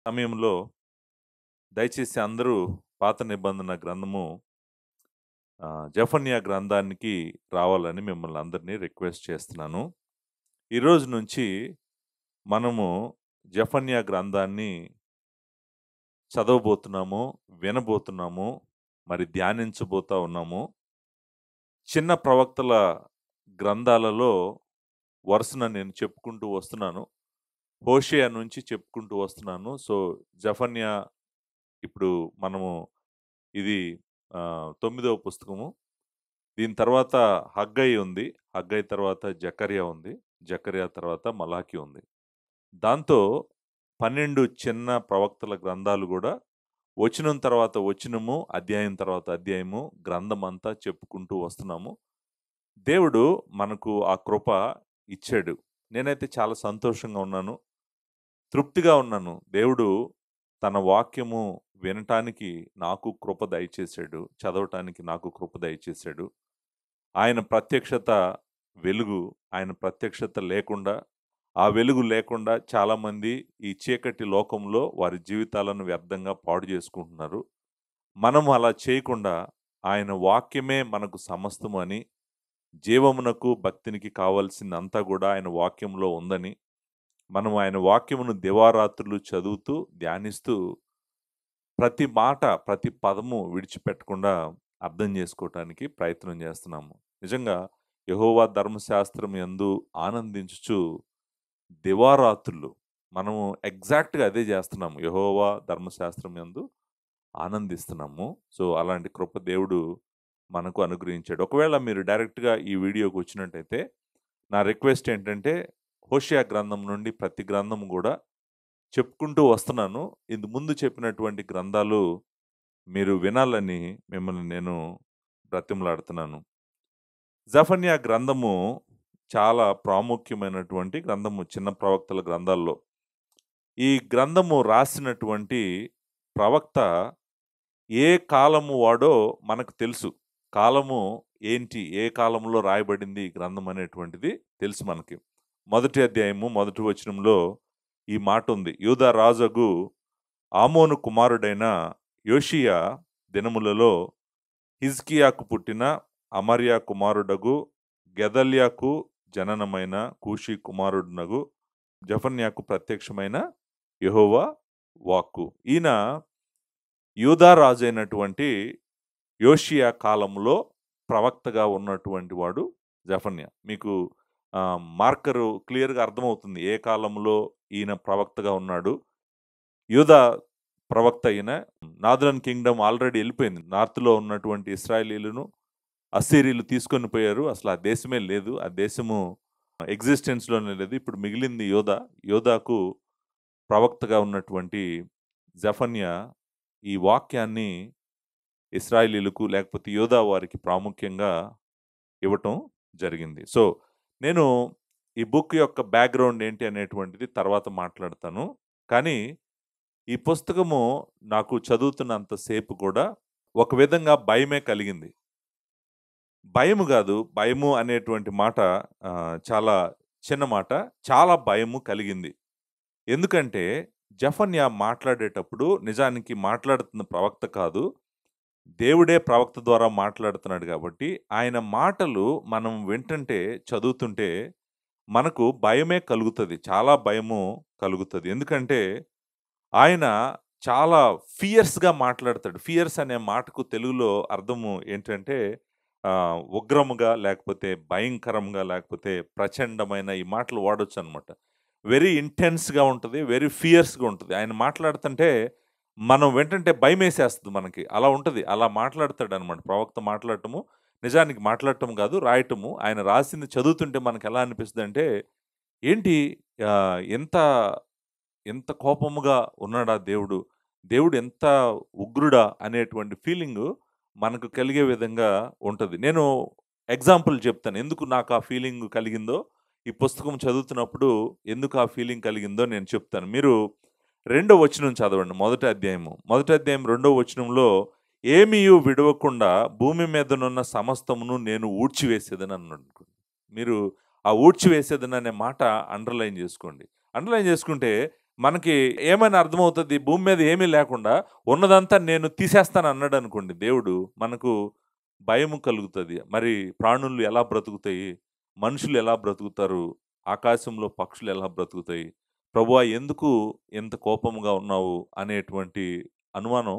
సమయంలో దయచేసి అందరూ పాత నిబంధన గ్రంథము జెఫన్యా గ్రంథానికి రావాలని మిమ్మల్ని అందరినీ రిక్వెస్ట్ చేస్తున్నాను. ఈరోజు నుంచి మనము జెఫన్యా గ్రంథాన్ని చదవబోతున్నాము, వినబోతున్నాము, మరి ధ్యానించబోతా ఉన్నాము. చిన్న ప్రవక్తల గ్రంథాలలో వరుసన నేను చెప్పుకుంటూ వస్తున్నాను. హోషేయ నుంచి చెప్పుకుంటూ వస్తున్నాను. సో, జెఫన్యా ఇప్పుడు మనము ఇది 9వ పుస్తకము. దీని తర్వాత హగ్గయి ఉంది. హగ్గయి తర్వాత జకర్యా ఉంది. జకర్యా తర్వాత మలాకి ఉంది. దాంతో 12 చిన్న ప్రవక్తల గ్రంథాలు గూడా వచనం తర్వాత వచనము, అధ్యాయం తర్వాత అధ్యాయము గ్రంథమంతా చెప్పుకుంటూ వస్తున్నాము. దేవుడు మనకు ఆ కృప ఇచ్చాడు. నేనైతే చాలా సంతోషంగా ఉన్నాను. తృప్తిగా ఉన్నాను. దేవుడు తన వాక్యము వినటానికి నాకు కృప దయచేశాడు. చదవటానికి నాకు కృప దయచేశాడు. ఆయన ప్రత్యక్షత వెలుగు. ఆయన ప్రత్యక్షత లేకుండా, ఆ వెలుగు లేకుండా చాలామంది ఈ చీకటి లోకంలో వారి జీవితాలను వ్యర్థంగా పాడు చేసుకుంటున్నారు. మనం అలా చేయకుండా ఆయన వాక్యమే మనకు సమస్తము అని, జీవమునకు భక్తినికి కావాల్సిందంతా కూడా ఆయన వాక్యంలో ఉందని, మనం ఆయన వాక్యమును దివారాత్రులు చదువుతూ ధ్యానిస్తూ ప్రతి మాట ప్రతి పదము విడిచిపెట్టకుండా అర్థం చేసుకోవటానికి ప్రయత్నం చేస్తున్నాము. నిజంగా యెహోవా ధర్మశాస్త్రం యందు ఆనందించుచు దివారాత్రులు మనము ఎగ్జాక్ట్గా అదే చేస్తున్నాము. యెహోవా ధర్మశాస్త్రం యందు ఆనందిస్తున్నాము. సో, అలాంటి కృప దేవుడు మనకు అనుగ్రహించాడు. ఒకవేళ మీరు డైరెక్ట్గా ఈ వీడియోకి వచ్చినట్టయితే నా రిక్వెస్ట్ ఏంటంటే, హోషేయ గ్రంథం నుండి ప్రతి గ్రంథం కూడా చెప్పుకుంటూ వస్తున్నాను. ఇంతకు ముందు చెప్పినటువంటి గ్రంథాలు మీరు వినాలని మిమ్మల్ని నేను బ్రతిమలాడుతున్నాను. జెఫన్యా గ్రంథము చాలా ప్రాముఖ్యమైనటువంటి గ్రంథము చిన్న ప్రవక్తల గ్రంథాల్లో. ఈ గ్రంథము రాసినటువంటి ప్రవక్త ఏ కాలము వాడో మనకు తెలుసు. కాలము ఏంటి, ఏ కాలంలో రాయబడింది ఈ గ్రంథం అనేటువంటిది తెలుసు మనకి. మొదటి అధ్యాయము మొదటి వచనంలో ఈ మాట ఉంది. యూదా రాజగు ఆమోను కుమారుడైన యోషియా దినములలో హిజ్కియాకు పుట్టిన అమర్యా కుమారుడగు గెదల్యాకు జననమైన కూషి కుమారుడునగు జెఫన్యాకు ప్రత్యక్షమైన యెహోవా వాక్కు. ఈయన యూదా రాజు అయినటువంటి యోషియా కాలంలో ప్రవక్తగా ఉన్నటువంటి వాడు జెఫన్యా. మీకు మార్కరు క్లియర్గా అర్థమవుతుంది ఏ కాలంలో ఈయన ప్రవక్తగా ఉన్నాడు. యూదా ప్రవక్త అయిన నార్దర్న్ కింగ్డమ్ ఆల్రెడీ వెళ్ళిపోయింది. నార్త్లో ఉన్నటువంటి ఇశ్రాయేలీలను అస్సీరీలు తీసుకొని పోయారు. అసలు ఆ దేశమే లేదు. ఆ దేశము ఎగ్జిస్టెన్స్లోనే లేదు. ఇప్పుడు మిగిలింది యోధా. యోధాకు ప్రవక్తగా ఉన్నటువంటి జెఫన్యా ఈ వాక్యాన్ని ఇశ్రాయేలీలకు లేకపోతే యోధా వారికి ప్రాముఖ్యంగా ఇవ్వటం జరిగింది. సో, నేను ఈ బుక్ యొక్క బ్యాక్గ్రౌండ్ ఏంటి అనేటువంటిది తర్వాత మాట్లాడతాను. కానీ ఈ పుస్తకము నాకు చదువుతున్నంతసేపు కూడా ఒక విధంగా భయమే కలిగింది. భయము కాదు, భయము అనేటువంటి మాట చాలా చిన్న మాట. చాలా భయము కలిగింది. ఎందుకంటే జెఫన్యా మాట్లాడేటప్పుడు నిజానికి మాట్లాడుతున్న ప్రవక్త కాదు, దేవుడే ప్రవక్త ద్వారా మాట్లాడుతున్నాడు కాబట్టి ఆయన మాటలు మనం వింటుంటే, చదువుతుంటే మనకు భయమే కలుగుతుంది. చాలా భయము కలుగుతుంది. ఎందుకంటే ఆయన చాలా ఫియర్స్‌గా మాట్లాడతాడు. ఫియర్స్ అనే మాటకు తెలుగులో అర్థము ఏంటంటే ఉగ్రముగా, లేకపోతే భయంకరంగా, లేకపోతే ప్రచండమైన ఈ మాటలు వాడొచ్చనమాట. వెరీ ఇంటెన్స్‌గా ఉంటది. వెరీ ఫియర్స్‌గా ఉంటది. ఆయన మాట్లాడుతుంటే మనం వింటుంటే భయమేసేస్తది మనకి. అలా ఉంటది. అలా మాట్లాడతాడనమాట. ప్రవక్త మాట్లాడటము, నిజానికి మాట్లాడటం కాదు, రాయటము. ఆయన రాసింది చదువుతుంటే మనకెలా అనిపిస్తదంటే, ఏంటి ఎంత ఎంత కోపముగా ఉన్నాడా దేవుడు? దేవుడు ఎంత ఉగ్రుడా అనేటువంటి ఫీలింగు మనకు కలిగే విధంగా ఉంటది. నేను ఎగ్జాంపుల్ చెప్తాను. ఎందుకు నాకు ఆ ఫీలింగ్ కలిగిందో, ఈ పుస్తకం చదువుతున్నప్పుడు ఎందుకు ఆ ఫీలింగ్ కలిగిందో నేను చెప్తాను. మీరు 2వ వచనం చదవండి. మొదటి అధ్యాయము. మొదటి అధ్యాయం 2వ వచనంలో ఏమీయు విడవకుండా భూమి మీదనున్న సమస్తమును నేను ఊడ్చివేసేదని అన్నాడు. మీరు ఆ ఊడ్చివేసేదని అనే మాట అండర్‌లైన్ చేసుకోండి. అండర్‌లైన్ చేసుకుంటే మనకి ఏమని అర్థమవుతది? భూమి మీద ఏమీ లేకుండా ఉన్నదంతా నేను తీసేస్తాను అన్నాడనుకోండి దేవుడు, మనకు భయము కలుగుతది. మరి ప్రాణులు ఎలా బ్రతుకుతాయి? మనుషులు ఎలా బ్రతుకుతారు? ఆకాశంలో పక్షులు ఎలా బ్రతుకుతాయి? ప్రభువా ఎందుకు ఇంత కోపంగా ఉన్నావు? అనేటువంటి అనుమానం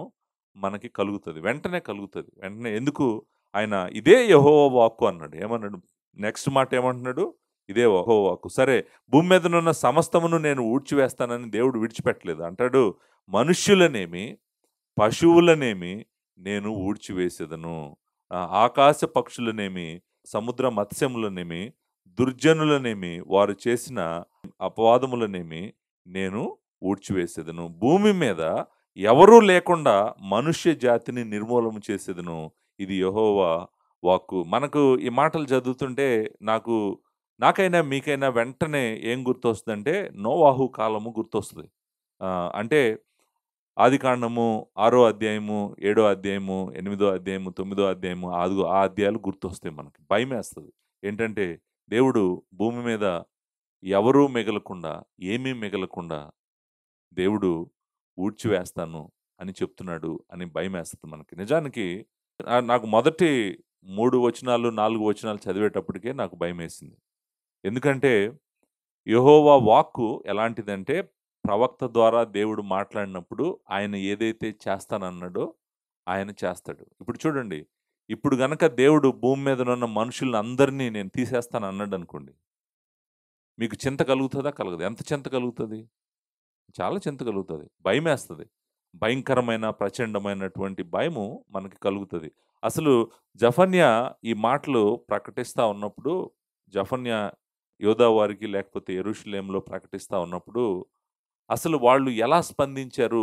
మనకి కలుగుతది. వెంటనే కలుగుతది. వెంటనే ఎందుకు ఆయన ఇదే యెహోవా వాక్కు అన్నాడు. ఏమన్నాడు? నెక్స్ట్ మాట ఏమంటున్నాడు? ఇదే యెహోవా వాక్కు. సరే భూమి మీదనున్న సమస్తమును నేను ఊడ్చివేస్తానని దేవుడు విడిచిపెట్టలేదు. అంటాడు మనుష్యులనేమి, పశువులనేమి నేను ఊడ్చివేసేదను. ఆకాశ పక్షులనేమి, సముద్ర మత్స్యములనేమి, దుర్జనులనేమి, వారు చేసిన అపవాదములనేమి నేను ఊడ్చివేసేదను. భూమి మీద ఎవరూ లేకుండా మనుష్య జాతిని నిర్మూలన చేసేదను. ఇది యెహోవా వాక్కు. మనకు ఈ మాటలు చదువుతుంటే నాకైనా, మీకైనా వెంటనే ఏం గుర్తొస్తదంటే నోవాహు కాలము గుర్తొస్తది. అంటే ఆదికాండము 6 అధ్యాయము, 7 అధ్యాయము, 8 అధ్యాయము, 9 అధ్యాయము, అదిగో ఆ అధ్యాయాలు గుర్తొస్తాయి మనకి. భయమేస్తది. ఏంటంటే దేవుడు భూమి మీద ఎవరూ మిగలకుండా, ఏమీ మిగలకుండా దేవుడు ఊడ్చివేస్తాను అని చెప్తున్నాడు అని భయమేస్తది మనకి. నిజానికి నాకు మొదటి 3 వచనాలు, 4 వచనాలు చదివేటప్పటికే నాకు భయమేసింది. ఎందుకంటే యెహోవా వాక్కు ఎలాంటిదంటే ప్రవక్త ద్వారా దేవుడు మాట్లాడినప్పుడు ఆయన ఏదైతే చేస్తానన్నాడో ఆయన చేస్తాడు. ఇప్పుడు చూడండి, ఇప్పుడు గనక దేవుడు భూమి మీదనున్న మనుషులందరినీ నేను తీసేస్తాను అన్నాడనుకోండి, మీకు చింత కలుగుతదా? కలగదా? ఎంత చింత కలుగుతది? చాలా చింత కలుగుతది. భయమేస్తది. భయంకరమైన, ప్రచండమైనటువంటి భయము మనకి కలుగుతది. అసలు జెఫన్యా ఈ మాటలు ప్రకటిస్తా ఉన్నప్పుడు, జెఫన్యా యోధా వారికి లేకపోతే యెరూషలేములో ప్రకటిస్తా ఉన్నప్పుడు, అసలు వాళ్ళు ఎలా స్పందించారు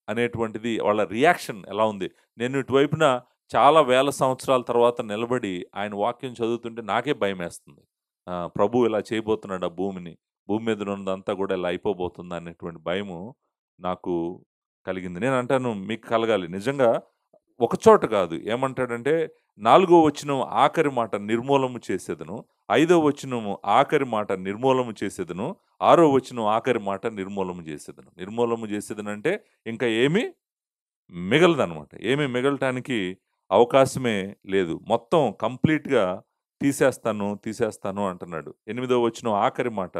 అనేటువంటిది వాళ్ళ రియాక్షన్ ఎలా ఉంది? నేను ఇటువైపున చాలా వేల సంవత్సరాల తర్వాత నిలబడి ఆయన వాక్యం చదువుతుంటే నాకే భయమేస్తుంది. ప్రభువు ఇలా చేయబోతున్నాడు ఆ భూమిని. భూమి మీద ఉన్నదంతా కూడా ఇలా అయిపోబోతుందా అనేటువంటి భయము నాకు కలిగింది. నేనంటాను మీకు కలగాలి. నిజంగా ఒక చోట కాదు. ఏమంటాడంటే, 4 వచనం ఆఖరి మాట నిర్మూలము చేసేదను. 5 వచనము ఆఖరి మాట నిర్మూలము చేసేదను. 6 వచనం ఆఖరి మాట నిర్మూలము చేసేదను. నిర్మూలము చేసేదనంటే ఇంకా ఏమీ మిగలదనమాట. ఏమీ మిగలటానికి అవకాశమే లేదు. మొత్తం కంప్లీట్‌గా తీసేస్తాను అంటున్నాడు. 8 వచనం ఆఖరి మాట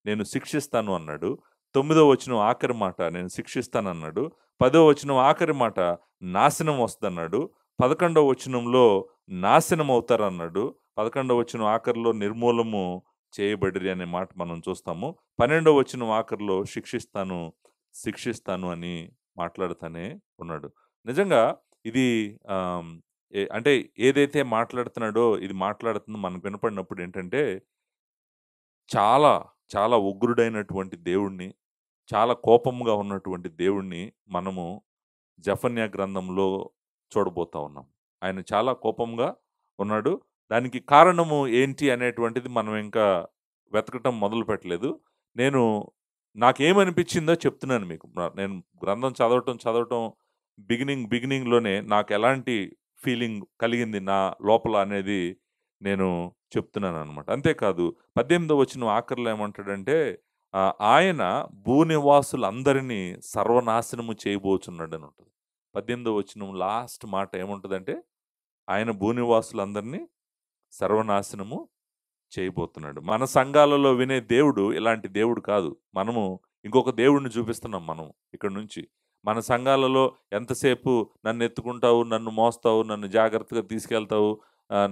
నేను శిక్షిస్తాను అన్నాడు. 9 వచనం ఆఖరి మాట నేను శిక్షిస్తానన్నాడు. 10 వచనం ఆఖరి మాట నాశనం వస్తదన్నాడు. 11 వచనంలో నాశనం అవుతారన్నాడు. 11 వచనం ఆఖరిలో నిర్మూలము చేయబడిరి అనే మాట మనం చూస్తాము. 12 వచనం ఆఖరిలో శిక్షిస్తాను అని మాట్లాడుతానే ఉన్నాడు. నిజంగా ఇది ఆహ్, అంటే ఏదైతే మాట్లాడుతున్నాడో ఇది మాట్లాడుతుంది మనకు వినపడినప్పుడు ఏంటంటే, చాలా, చాలా ఉగ్రుడైనటువంటి దేవుడిని, చాలా కోపంగా ఉన్నటువంటి దేవుడిని మనము జెఫన్యా గ్రంథంలో చూడబోతా ఉన్నాం. ఆయన చాలా కోపంగా ఉన్నాడు. దానికి కారణము ఏంటి అనేటువంటిది మనం ఇంకా వెతకటం మొదలుపెట్టలేదు. నేను నాకేమనిపించిందో చెప్తున్నాను మీకు. నేను గ్రంథం చదవటం బిగినింగ్‌లోనే నాకెలాంటి ఫీలింగ్ కలిగింది నా లోపల అనేది నేను చెప్తున్నాననమాట. అంతేకాదు 18వ వచనం ఆఖరిలో ఏమంటాడంటే ఆయన భూనివాసులందరినీ సర్వనాశనము చేయబోచున్నాడని ఉంటది. 18వ వచనం లాస్ట్ మాట ఏముంటదంటే, ఆయన భూనివాసులందరినీ సర్వనాశనము చేయబోతున్నాడు. మన సంఘాలలో వినే దేవుడు ఇలాంటి దేవుడు కాదు. మనము ఇంకొక దేవుడిని చూపిస్తున్నాం మనం ఇక్కడి నుంచి. మన సంఘాలలో ఎంతసేపు నన్నెత్తుకుంటావు, నన్ను మోస్తావు, నన్ను జాగ్రత్తగా తీసుకెళ్తావు,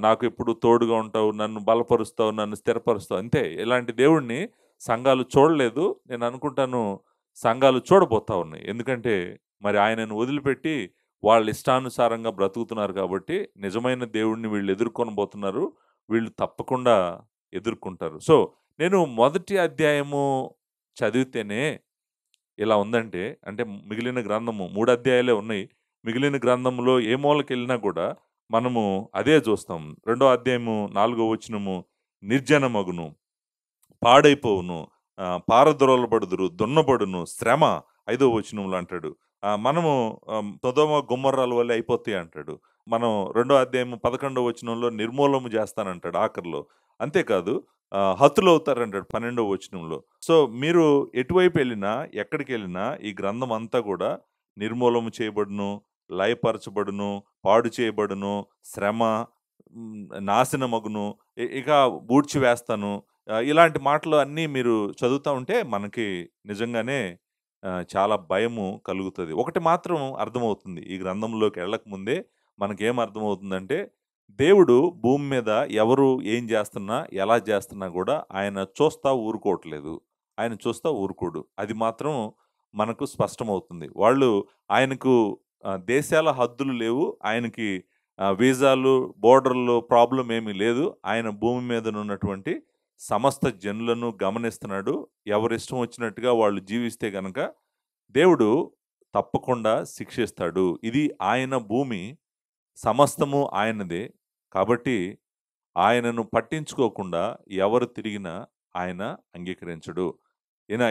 నాకు ఎప్పుడు తోడుగా ఉంటావు, నన్ను బలపరుస్తావు, నన్ను స్థిరపరుస్తావు. అంతే. ఇలాంటి దేవుడిని సంఘాలు చూడలేదు. నేను అనుకుంటాను సంఘాలు చూడబోతా ఉన్నాయి. ఎందుకంటే మరి ఆయనను వదిలిపెట్టి వాళ్ళ ఇష్టానుసారంగా బ్రతుకుతున్నారు కాబట్టి నిజమైన దేవుడిని వీళ్ళు ఎదుర్కొనబోతున్నారు. వీళ్ళు తప్పకుండా ఎదుర్కుంటారు. సో, నేను మొదటి అధ్యాయము చదివితేనే ఇలా ఉందంటే, అంటే మిగిలిన గ్రంథము 3 అధ్యాయాలే ఉన్నాయి. మిగిలిన గ్రంథంలో ఏ మూలకెళ్ళినా కూడా మనము అదే చూస్తాం. రెండో అధ్యాయము 4 వచనము నిర్జనమగును, పాడైపోవును, పారద్రోలబడుదురు, దున్నబడును, శ్రమ 5వ వచనంలో అంటాడు. మనము సొదొమ గొమొర్రాల వలె అయిపోతాయి అంటాడు. మనం రెండో అధ్యాయము 11వ వచనంలో నిర్మూలము చేస్తానంటాడు ఆఖరిలో. అంతేకాదు హతులవుతారంటాడు 12వ వచనంలో. సో, మీరు ఎటువైపు వెళ్ళినా, ఎక్కడికి వెళ్ళినా ఈ గ్రంథం అంతా కూడా నిర్మూలము చేయబడును, లయపరచబడును, పాడు చేయబడును, శ్రమ, నాశనమగును, ఇక ఊడ్చివేస్తాను. ఇలాంటి మాటలు అన్నీ మీరు చదువుతా ఉంటే మనకి నిజంగానే చాలా భయము కలుగుతది. ఒకటి మాత్రం అర్థమవుతుంది. ఈ గ్రంథంలోకి వెళ్ళకముందే మనకేం అర్థమవుతుందంటే, దేవుడు భూమి మీద ఎవరు ఏం చేస్తున్నా, ఎలా చేస్తున్నా గూడా ఆయన చూస్తా ఊరుకోవట్లేదు. ఆయన చూస్తా ఊరుకోడు. అది మాత్రం మనకు స్పష్టమవుతుంది. వాళ్ళు ఆయనకు దేశాల హద్దులు లేవు. ఆయనకి వీసాలు, బోర్డర్‌లో ప్రాబ్లమ్ ఏమీ లేదు. ఆయన భూమి మీదనున్నటువంటి సమస్త జనులను గమనిస్తున్నాడు. ఎవరిష్టం వచ్చినట్టుగా వాళ్ళు జీవిస్తే గనక దేవుడు తప్పకుండా శిక్షిస్తాడు. ఇది ఆయన భూమి. సమస్తము ఆయనదే. కాబట్టి ఆయనను పట్టించుకోకుండా ఎవరు తిరిగినా ఆయన అంగీకరించడు.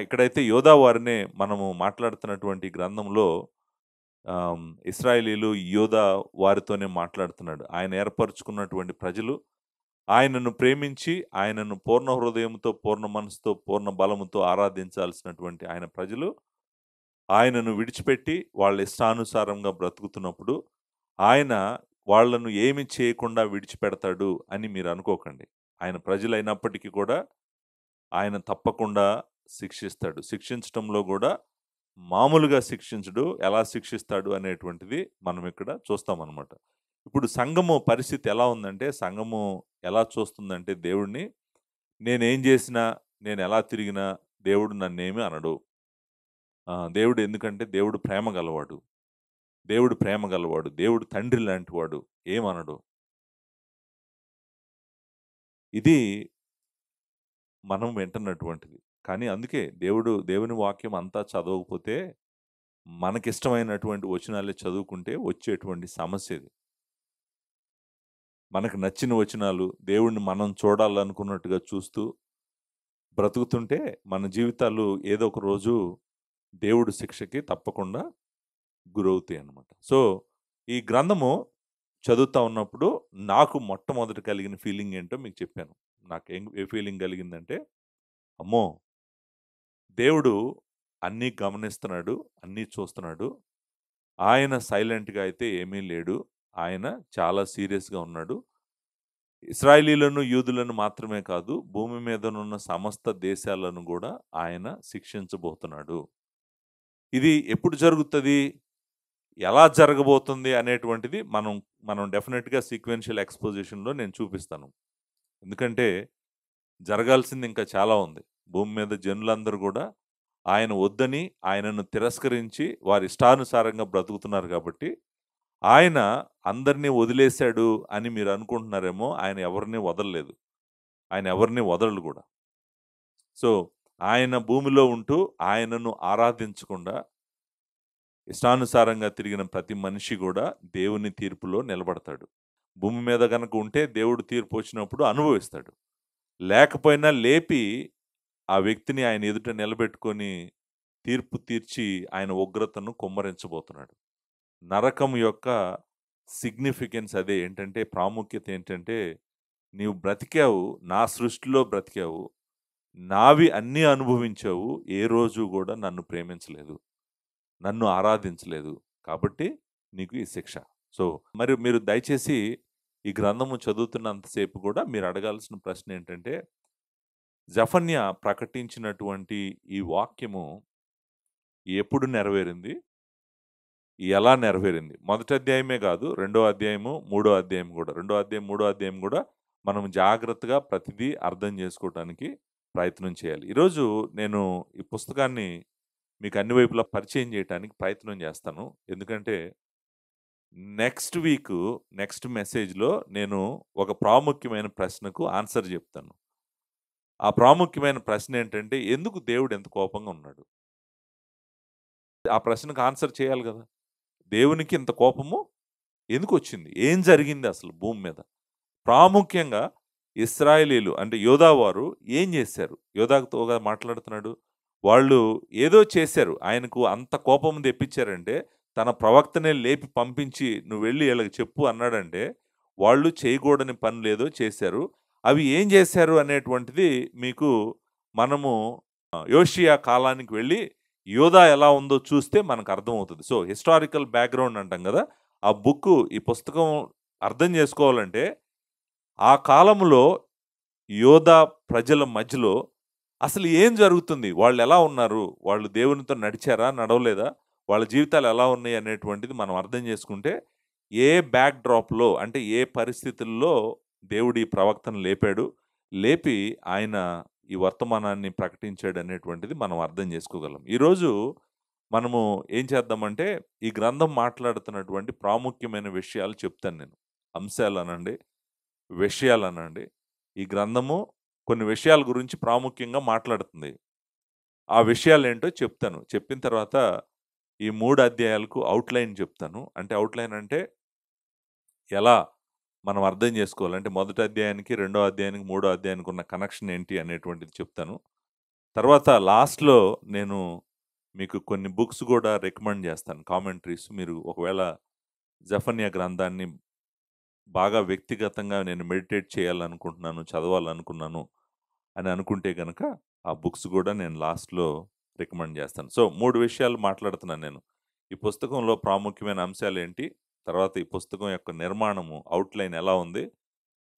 ఇక్కడైతే యోధా వారినే మనము మాట్లాడుతున్నటువంటి గ్రంథంలో ఇశ్రాయేలీలు యోధా వారితోనే మాట్లాడుతున్నాడు. ఆయన ఏర్పరచుకున్నటువంటి ప్రజలు ఆయనను ప్రేమించి, ఆయనను పూర్ణ హృదయంతో, పూర్ణ మనసుతో, పూర్ణ బలముతో ఆరాధించాల్సినటువంటి ఆయన ప్రజలు ఆయనను విడిచిపెట్టి వాళ్ళ ఇష్టానుసారంగా బ్రతుకుతున్నప్పుడు ఆయన వాళ్ళను ఏమి చేయకుండా విడిచిపెడతాడు అని మీరు అనుకోకండి. ఆయన ప్రజలైనప్పటికీ కూడా ఆయన తప్పకుండా శిక్షిస్తాడు. శిక్షించటంలో కూడా మామూలుగా శిక్షించడు. ఎలా శిక్షిస్తాడు అనేటువంటిది మనం ఇక్కడ చూస్తామనమాట. ఇప్పుడు సంఘము పరిస్థితి ఎలా ఉందంటే, సంఘము ఎలా చూస్తుందంటే దేవుడిని, నేనేం చేసినా, నేనెలా తిరిగినా దేవుడు నన్నేమి అనడు. దేవుడు ఎందుకంటే దేవుడు ప్రేమ గలవాడు. దేవుడు ప్రేమ గలవాడు. దేవుడు తండ్రి లాంటివాడు. ఏమనడు. ఇది మనం వింటున్నటువంటిది. కానీ అందుకే దేవుని వాక్యం అంతా చదవకపోతే, మనకిష్టమైనటువంటి వచనాలే చదువుకుంటే వచ్చేటువంటి సమస్య ఇది. మనకు నచ్చిన వచనాలు, దేవుడిని మనం చూడాలనుకున్నట్టుగా చూస్తూ బ్రతుకుతుంటే, మన జీవితాలు ఏదో ఒక రోజు దేవుడి శిక్షకి తప్పకుండా గురవుతాయన్నమాట. సో, ఈ గ్రంథము చదువుతా ఉన్నప్పుడు నాకు మొట్టమొదట కలిగిన ఫీలింగ్ ఏంటో మీకు చెప్పాను. ఏ ఫీలింగ్ కలిగిందంటే, అమ్మో! దేవుడు అన్నీ గమనిస్తున్నాడు, అన్నీ చూస్తున్నాడు. ఆయన సైలెంట్‌గా అయితే ఏమీ లేడు. ఆయన చాలా సీరియస్‌గా ఉన్నాడు. ఇశ్రాయేలీయులను, యూదులను మాత్రమే కాదు, భూమి మీదనున్న సమస్త దేశాలను గూడా ఆయన శిక్షించబోతున్నాడు. ఇది ఎప్పుడు జరుగుతది? ఎలా జరగబోతుంది అనేటువంటిది మనం డెఫినిట్‌గా సీక్వెన్షియల్ ఎక్స్‌పోజిషన్‌లో నేను చూపిస్తాను. ఎందుకంటే జరగాల్సింది ఇంకా చాలా ఉంది. భూమి మీద జనులందరూ గూడా ఆయన వద్దని, ఆయనను తిరస్కరించి వారి ఇష్టానుసారంగా బ్రతుకుతున్నారు కాబట్టి, ఆయన అందరిని వదిలేసాడు అని మీరు అనుకుంటున్నారేమో, ఆయన ఎవరిని వదలలేదు. ఆయన ఎవరిని వదలడు గూడా. సో, ఆయన భూమిలో ఉంటూ ఆయనను ఆరాధించకుండా ఇష్టానుసారంగా తిరిగిన ప్రతి మనిషి గూడా దేవుని తీర్పులో నిలబడతాడు. భూమి మీద గనక ఉంటే దేవుడు తీర్పు వచ్చినప్పుడు అనుభవిస్తాడు. లేకపోయినా లేపి ఆ వ్యక్తిని ఆయన ఎదుట నిలబెట్టుకొని తీర్పు తీర్చి ఆయన ఉగ్రతను కుమ్మరించబోతున్నాడు. నరకం యొక్క సిగ్నిఫికెన్స్ అదే. ఏంటంటే ప్రాముఖ్యత ఏంటంటే, నీవు బ్రతికావు, నా సృష్టిలో బ్రతికావు. నావి అన్నీ అనుభవించావు. ఏ రోజు గూడా నన్ను ప్రేమించలేదు. నన్ను ఆరాధించలేదు. కాబట్టి నీకు ఈ శిక్ష. సో, మరి మీరు దయచేసి ఈ గ్రంథము చదువుతున్నంత సేపు గూడా మీరు అడగాల్సిన ప్రశ్న ఏంటంటే, జెఫన్యా ప్రకటించినటువంటి ఈ వాక్యము ఎప్పుడు నెరవేరింది? ఎలా నెరవేరింది? మొదటి అధ్యాయమే గాదు, రెండో అధ్యాయము, మూడో అధ్యాయం గూడా. రెండో అధ్యాయం, మూడో అధ్యాయం గూడా మనం జాగ్రత్తగా ప్రతిదీ అర్థం చేసుకోవటానికి ప్రయత్నం చేయాలి. ఈరోజు నేను ఈ పుస్తకాన్ని మీకు అన్ని వైపులా పరిచయం చేయటానికి ప్రయత్నం చేస్తాను. ఎందుకంటే నెక్స్ట్ మెసేజ్‌లో నేను ఒక ప్రాముఖ్యమైన ప్రశ్నకు ఆన్సర్ జెప్తాను. ఆ ప్రాముఖ్యమైన ప్రశ్న ఏంటంటే, ఎందుకు దేవుడు ఎంత కోపంగా ఉన్నాడు? ఆ ప్రశ్నకు ఆన్సర్ చేయాలి గదా! దేవునికి ఇంత కోపము ఎందుకొచ్చింది? ఏం జరిగింది అసలు భూమి మీద? ప్రాముఖ్యంగా ఇశ్రాయేలీయులు అంటే యోధా వారు ఏం జేశారు? యోధాతోగా మాట్లాడుతున్నాడు. వాళ్ళు ఏదో చేశారు. ఆయనకు అంత కోపం తెప్పించారంటే, తన ప్రవక్తనే లేపి పంపించి, "నువ్వు వెళ్లి ఈళ్ళకి చెప్పు" అన్నాడంటే, వాళ్ళు చేయకూడని పనులేదో చేశారు. అవి ఏం చేశారు అనేటువంటిది మీకు మనము యోషియా కాలానికి వెళ్ళి యోధా ఎలా ఉందో చూస్తే మనకు అర్థమవుతుంది. సో, హిస్టారికల్ బ్యాక్‌గ్రౌండ్ అంటాం గదా! ఆ బుక్కు ఈ పుస్తకం అర్థం చేసుకోవాలంటే, ఆ కాలంలో యోధా ప్రజల మధ్యలో అసలు ఏం జరుగుతుంది? వాళ్ళెలా ఉన్నారు? వాళ్ళు దేవునితో నడిచారా? నడవలేదా? వాళ్ళ జీవితాలు ఎలా ఉన్నాయి అనేటువంటిది మనం అర్థం చేసుకుంటే, ఏ బ్యాక్ డ్రాప్‌లో అంటే ఏ పరిస్థితుల్లో దేవుడు ఈ ప్రవక్తను లేపాడు. లేపి ఆయన ఈ వర్తమానాన్ని ప్రకటించాడనేటువంటిది మనం అర్థం చేసుకోగలం. ఈరోజు మనము ఏం చేద్దామంటే, ఈ గ్రంథం మాట్లాడుతున్నటువంటి ప్రాముఖ్యమైన విషయాలు చెప్తాను నేను. అంశాలనండి, విషయాలనండి. ఈ గ్రంథము కొన్ని విషయాల గురించి ప్రాముఖ్యంగా మాట్లాడుతుంది. ఆ విషయాలేంటో చెప్తాను. చెప్పిన తర్వాత ఈ 3 అధ్యాయాలకు ఔట్‌లైన్ చెప్తాను. అంటే ఔట్‌లైన్ అంటే ఎలా మనం అర్థం చేసుకోవాలి. అంటే మొదటి అధ్యాయానికి, రెండో అధ్యాయానికి, మూడో అధ్యాయానికి ఉన్న కనెక్షన్ ఏంటి అనేటువంటిది చెప్తాను. తర్వాత లాస్ట్‌లో నేను మీకు కొన్ని బుక్స్ గూడా రికమెండ్ చేస్తాను. కామెంటరీస్ మీరు ఒకవేళ జెఫన్యా గ్రంథాన్ని బాగా వ్యక్తిగతంగా నేను మెడిటేట్ చేయాలనుకుంటున్నాను, చదవాలనుకున్నాను అని అనుకుంటే గనక, ఆ బుక్స్ గూడా నేను లాస్ట్‌లో రికమెండ్ చేస్తాను. సో, 3 విషయాలు మాట్లాడుతున్నాను నేను. ఈ పుస్తకంలో ప్రాముఖ్యమైన అంశాలేంటి? తర్వాత ఈ పుస్తకం యొక్క నిర్మాణము, ఔట్‌లైన్ ఎలా ఉంది?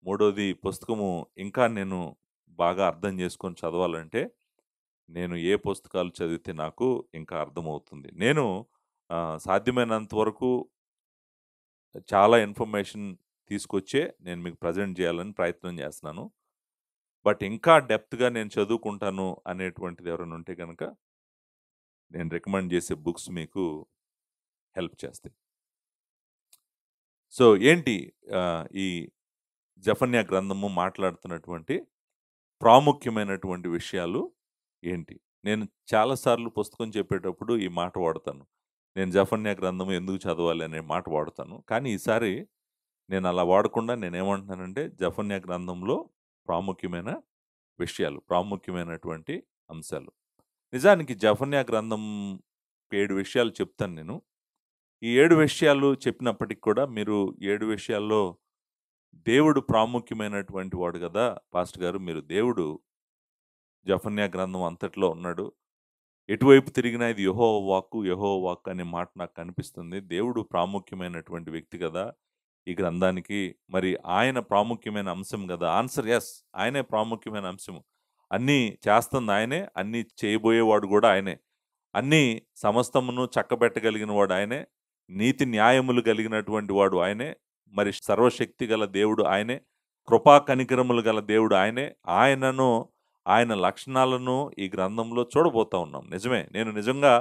మూడోది ఈ పుస్తకము ఇంకా నేను బాగా అర్థం చేసుకొని చదవాలంటే, నేను ఏ పుస్తకాలు చదివితే నాకు ఇంకా అర్థమవుతుంది. నేను సాధ్యమైనంత వరకు చాలా ఇన్ఫర్మేషన్ తీసుకొచ్చే నేను మీకు ప్రెజెంట్ చేయాలని ప్రయత్నం చేస్తున్నాను. బట్ ఇంకా డెప్త్‌గా నేను చదువుకుంటాను అనేటువంటిది ఎవరైనా ఉంటే గనక, నేను రికమెండ్ చేసే బుక్స్ మీకు హెల్ప్ చేస్తాయి. సో, ఏంటి ఈ జెఫన్యా గ్రంథము మాట్లాడుతున్నటువంటి ప్రాముఖ్యమైనటువంటి విషయాలు ఏంటి? నేను చాలా సార్లు పుస్తకం చెప్పేటప్పుడు ఈ మాట వాడతాను. నేను జెఫన్యా గ్రంథం ఎందుకు చదవాలి అనే మాట వాడతాను. కానీ ఈసారి నేను అలా వాడకుండా నేనేమంటున్నానంటే జెఫన్యా గ్రంథంలో ప్రాముఖ్యమైన విషయాలు, ప్రాముఖ్యమైనటువంటి అంశాలు. నిజానికి జెఫన్యా గ్రంథం 7 విషయాలు చెప్తాను నేను. ఈ 7 విషయాలు చెప్పినప్పటికి కూడా మీరు 7 విషయాల్లో దేవుడు ప్రాముఖ్యమైనటువంటి వాడు గదా! పాస్టర్ గారు మీరు దేవుడు జెఫన్యా గ్రంథం అంతట్లో ఉన్నాడు. ఎటువైపు తిరిగినా ఇది యెహోవా వాక్కు, యెహోవా వాక్కు అనే మాట నాకు కనిపిస్తుంది. దేవుడు ప్రాముఖ్యమైనటువంటి వ్యక్తి గదా! ఈ గ్రంథానికి. మరి ఆయన ప్రాముఖ్యమైన అంశం గదా! Answer yes. ఆయనే ప్రాముఖ్యమైన అంశము. అన్నీ చేస్తుంది ఆయనే. అన్నీ చేయబోయేవాడు గూడా ఆయనే. అన్నీ సమస్తమును చక్కబెట్టగలిగిన వాడు ఆయనే. నీతి న్యాయములు కలిగినటువంటి వాడు ఆయనే. మరి సర్వశక్తి గల దేవుడు ఆయనే. కృపా కనికరములు గల దేవుడు ఆయనే. ఆయనను, ఆయన లక్షణాలను ఈ గ్రంథంలో చూడబోతా ఉన్నాం. నిజమే. నేను నిజంగా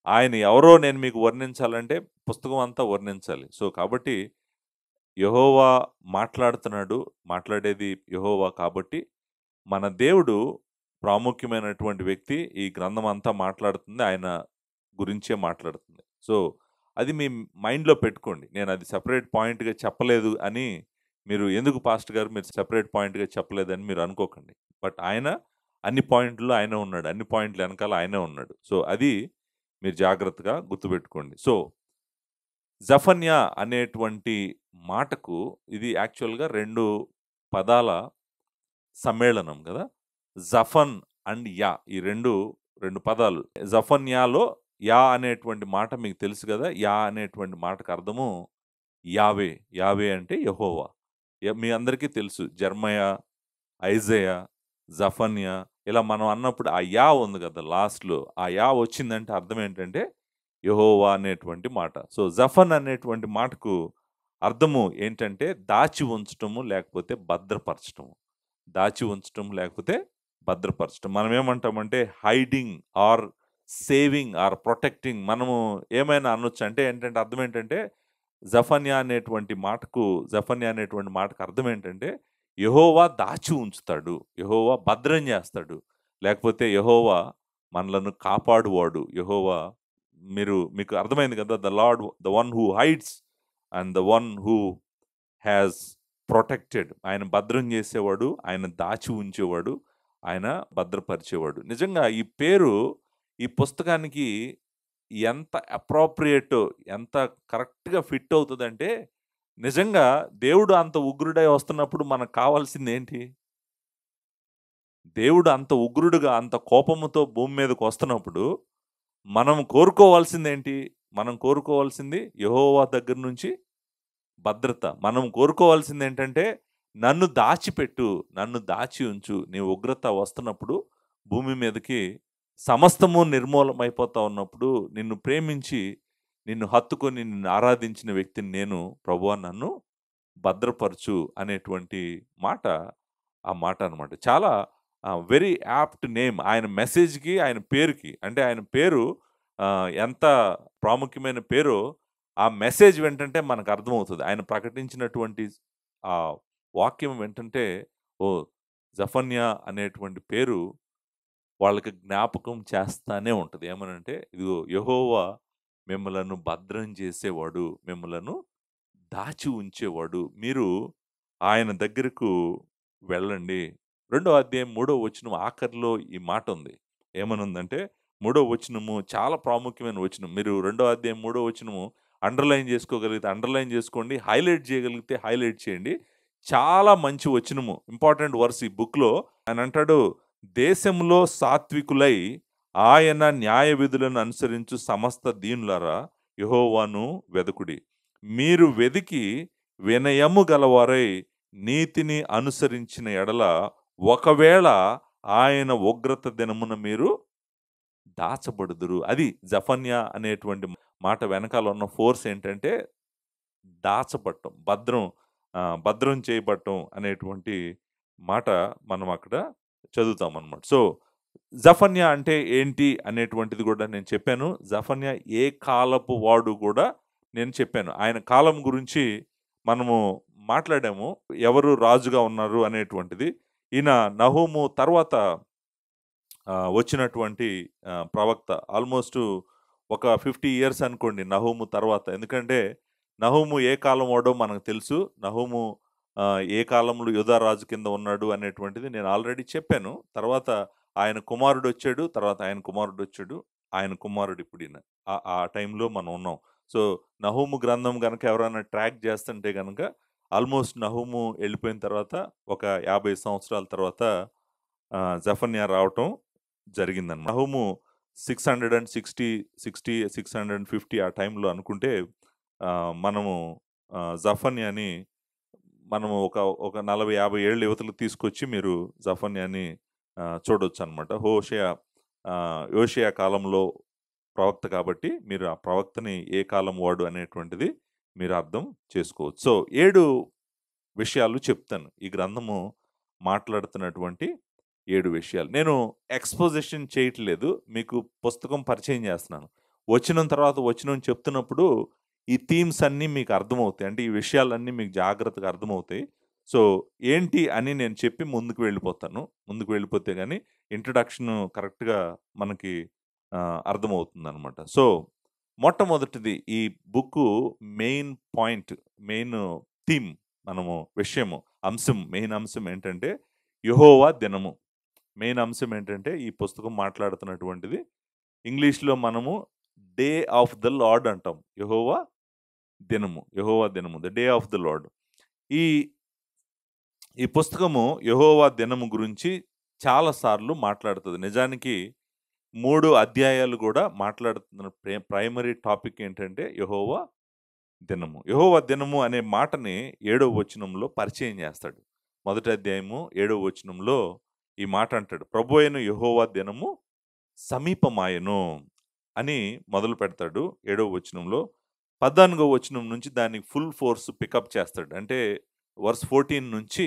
ఆయన ఎవరో నేను మీకు వర్ణించాలంటే పుస్తకం అంతా వర్ణించాలి. సో, కాబట్టి యెహోవా మాట్లాడుతున్నాడు. మాట్లాడేది యెహోవా కాబట్టి, మన దేవుడు ప్రాముఖ్యమైనటువంటి వ్యక్తి. ఈ గ్రంథం అంతా మాట్లాడుతుంది. ఆయన గురించే మాట్లాడుతుంది. సో, అది మీ మైండ్‌లో పెట్టుకోండి. నేనది సెపరేట్ పాయింట్‌గా చెప్పలేదు అని మీరు ఎందుకు పాస్టర్ గారు మీరు సెపరేట్ పాయింట్‌గా చెప్పలేదని మీరు అనుకోకండి. బట్ ఆయన అన్ని పాయింట్‌లో ఆయనే ఉన్నాడు. అన్ని పాయింట్‌ల ఎనకాల ఆయనే ఉన్నాడు. సో, అది మీరు జాగ్రత్తగా గుర్తుపెట్టుకోండి. సో, జఫన్యా అనేటువంటి మాటకు ఇది యాక్చువల్‌గా 2 పదాల సమ్మేళనం గదా! జఫన్ అండ్ యా ఈ 2 పదాలు. జఫన్యాలో యా అనేటువంటి మాట మీకు తెలుసు గదా! యా అనేటువంటి మాటకు అర్థము యావే. యావే అంటే యెహోవా. మీ అందరికీ తెలుసు. జెర్మయా, ఐజయా, జఫన్యా ఇలా మనం అన్నప్పుడు ఆ యా ఉంది గదా! లాస్ట్‌లో. ఆ యా వచ్చిందంటే అర్థం ఏంటంటే యెహోవా అనేటువంటి మాట. సో, జఫన్ అనేటువంటి మాటకు అర్థము ఏంటంటే దాచి ఉంచటము లేకపోతే భద్రపరచటము. దాచి ఉంచటం లేకపోతే భద్రపరచటం. మనం ఏమంటామంటే hiding or saving or protecting మనము ఏమైనా అనొచ్చు. అంటే ఏంటంటే అర్థం ఏంటంటే జఫన్యా అనేటువంటి మాటకు అర్థం ఏంటంటే యెహోవా దాచి ఉంచుతాడు. యెహోవా భద్రం చేస్తాడు. లేకపోతే యెహోవా మనలను కాపాడువాడు. యెహోవా మీకు అర్థమైంది కదా! The one who hides and the one who has protected. ఆయన భద్రం చేసేవాడు, ఆయన దాచి ఉంచేవాడు, ఆయన భద్రపరిచేవాడు. నిజంగా ఈ పేరు ఈ పుస్తకానికి ఎంత అప్రోప్రియేటో, ఎంత కరెక్ట్‌గా ఫిట్ అవుతదంటే, నిజంగా దేవుడు అంత ఉగ్రుడై వస్తున్నప్పుడు మనకు కావాల్సింది ఏంటి? దేవుడు అంత ఉగ్రుడుగా, అంత కోపముతో భూమి మీదకి వస్తున్నప్పుడు మనం కోరుకోవాల్సిందేంటి? మనం కోరుకోవాల్సింది యెహోవా దగ్గర నుంచి భద్రత. మనం కోరుకోవాల్సిందేంటంటే, నన్ను దాచిపెట్టు, నన్ను దాచి ఉంచు. నీ ఉగ్రత వస్తున్నప్పుడు భూమి మీదకి సమస్తము నిర్మూలమైపోతా ఉన్నప్పుడు, నిన్ను ప్రేమించి, నిన్ను హత్తుకొని, నిన్ను ఆరాధించిన వ్యక్తిని నేను, ప్రభువా నన్ను భద్రపరచు అనేటువంటి మాట, ఆ మాట అనమాట. చాలా వెరీ యాప్ట్ నేమ్. ఆయన మెసేజ్‌కి, ఆయన పేరుకి. అంటే ఆయన పేరు ఎంత ప్రాముఖ్యమైన పేరో, ఆ మెసేజ్ వింటంటే మనకు అర్థమవుతది. ఆయన ప్రకటించినటువంటి ఆ వాక్యం వింటంటే, ఓహ్! జఫన్యా అనేటువంటి పేరు వాళ్ళకి జ్ఞాపకం చేస్తానే ఉంటది. ఏమనంటే, ఇదిగో యెహోవా మిమ్మలను భద్రం చేసేవాడు. మిమ్మలను దాచి ఉంచేవాడు. మీరు ఆయన దగ్గరకు వెళ్ళండి. రెండో అధ్యాయం మూడో వచనం ఆఖరిలో ఈ మాటుంది. ఏమనుందంటే, మూడో వచనము చాలా ప్రాముఖ్యమైన వచనం. మీరు రెండో అధ్యాయం మూడో వచనము అండర్‌లైన్ చేసుకోగలిగితే అండర్‌లైన్ చేసుకోండి. హైలైట్ చేయగలిగితే హైలైట్ చేయండి. చాలా మంచి వచనము. ఇంపార్టెంట్ వర్స్ ఈ బుక్‌లో. ఆయనంటాడు, దేశంలో సాత్వికులై ఆయన న్యాయ విధులను అనుసరించు సమస్త దీనులారా యెహోవాను వెదకుడి. మీరు వెదికి వినయము గలవారై నీతిని అనుసరించిన ఎడల ఒకవేళ ఆయన ఉగ్రత దినమున మీరు దాచబడుదురు. అది జఫన్యా అనేటువంటి మాట వెనకాల ఉన్న ఫోర్స్ ఏంటంటే దాచబడటం, భద్రం చేయబడటం అనేటువంటి మాట మనం అక్కడ చదువుతామనమాట. సో, జఫన్యా అంటే ఏంటి అనేటువంటిది గూడా నేను చెప్పాను. జఫన్యా ఏ కాలపు వాడు గూడా నేను చెప్పాను. ఆయన కాలం గురించి మనము మాట్లాడాము. ఎవరు రాజుగా ఉన్నారు అనేటువంటిది. ఈయన నహూము తర్వాత వచ్చినటువంటి ప్రవక్త. ఆల్మోస్టు ఒక 50 ఇయర్స్ అనుకోండి నహూము తర్వాత. ఎందుకంటే, నహూము ఏ కాలం వాడో మనకు తెలుసు. నహూము ఏ కాలంలో యూదా రాజు కింద ఉన్నాడు అనేటువంటిది నేను ఆల్రెడీ చెప్పాను. తర్వాత ఆయన కుమారుడొచ్చాడు. తర్వాత ఆయన కుమారుడొచ్చాడు. ఆయన కుమారుడు ఇప్పుడీయన. ఆ టైంలో మనం ఉన్నాం. సో, నహూము గ్రంథం గనక ఎవరైనా ట్రాక్ చేస్తుంటే గనక ఆల్మోస్ట్ నహూము ఎళ్ళిపోయిన తర్వాత ఒక 50 సంవత్సరాల తర్వాత జెఫన్యా రావటం జరిగిందనమాట. నహూము 660, 650 ఆ టైంలో అనుకుంటే మనము జఫన్యాని మనము ఒక 40, 50 ఏళ్ల యువతలకు తీసుకొచ్చి మీరు జఫన్యాని చూడొచ్చనమాట. యోషియా కాలంలో ప్రవక్త కాబట్టి మీరు ఆ ప్రవక్తని ఏ కాలం వాడు అనేటువంటిది మీరు అర్థం చేసుకోవచ్చు. సో, 7 విషయాలు చెప్తాను. ఈ గ్రంథము మాట్లాడుతున్నటువంటి 7 విషయాలు. నేను ఎక్స్‌పోజిషన్ చేయట్లేదు. మీకు పుస్తకం పరిచయం చేస్తున్నాను. వచనం తర్వాత వచనం చెప్తున్నప్పుడు ఈ థీమ్స్ అన్నీ మీకు అర్థమవుతాయి. అంటే ఈ విషయాలన్నీ మీకు జాగ్రత్తగా అర్థమవుతాయి. సో, ఏంటి అని నేను చెప్పి ముందుకు వెళ్ళిపోతాను. ముందుకు వెళ్ళిపోతే గాని ఇంట్రడక్షన్ కరెక్ట్‌గా మనకి అర్థమవుతుందనమాట. సో, మొట్టమొదటిది ఈ book main point, main theme మనము విషయము, మెయిన్ అంశం ఏంటంటే యెహోవా దినము. మెయిన్ అంశం ఏంటంటే ఈ పుస్తకం మాట్లాడుతున్నటువంటిది ఇంగ్లీష్‌లో మనము డే ఆఫ్ ద లార్డ్ అంటాం. యెహోవా దినము. The day of the lord. ఈ ఈ పుస్తకము యెహోవా దినము గురించి చాలా సార్లు మాట్లాడుతది. నిజానికి 3 అధ్యాయాలు గూడా మాట్లాడుతున్న ప్రైమరీ టాపిక్ ఏంటంటే యెహోవా దినము. యెహోవా దినము అనే మాటని 7వ వచనంలో పరిచయం చేస్తాడు. మొదటి అధ్యాయము 7వ వచనంలో ఈ మాట అంటాడు. ప్రభువైన యెహోవా దినము సమీపమాయెను అని మొదలుపెడతాడు 7వ వచనంలో. 14వ వచనం నుంచి దాన్ని ఫుల్ ఫోర్స్ పికప్ చేస్తాడు. అంటే వర్స్ 14 నుంచి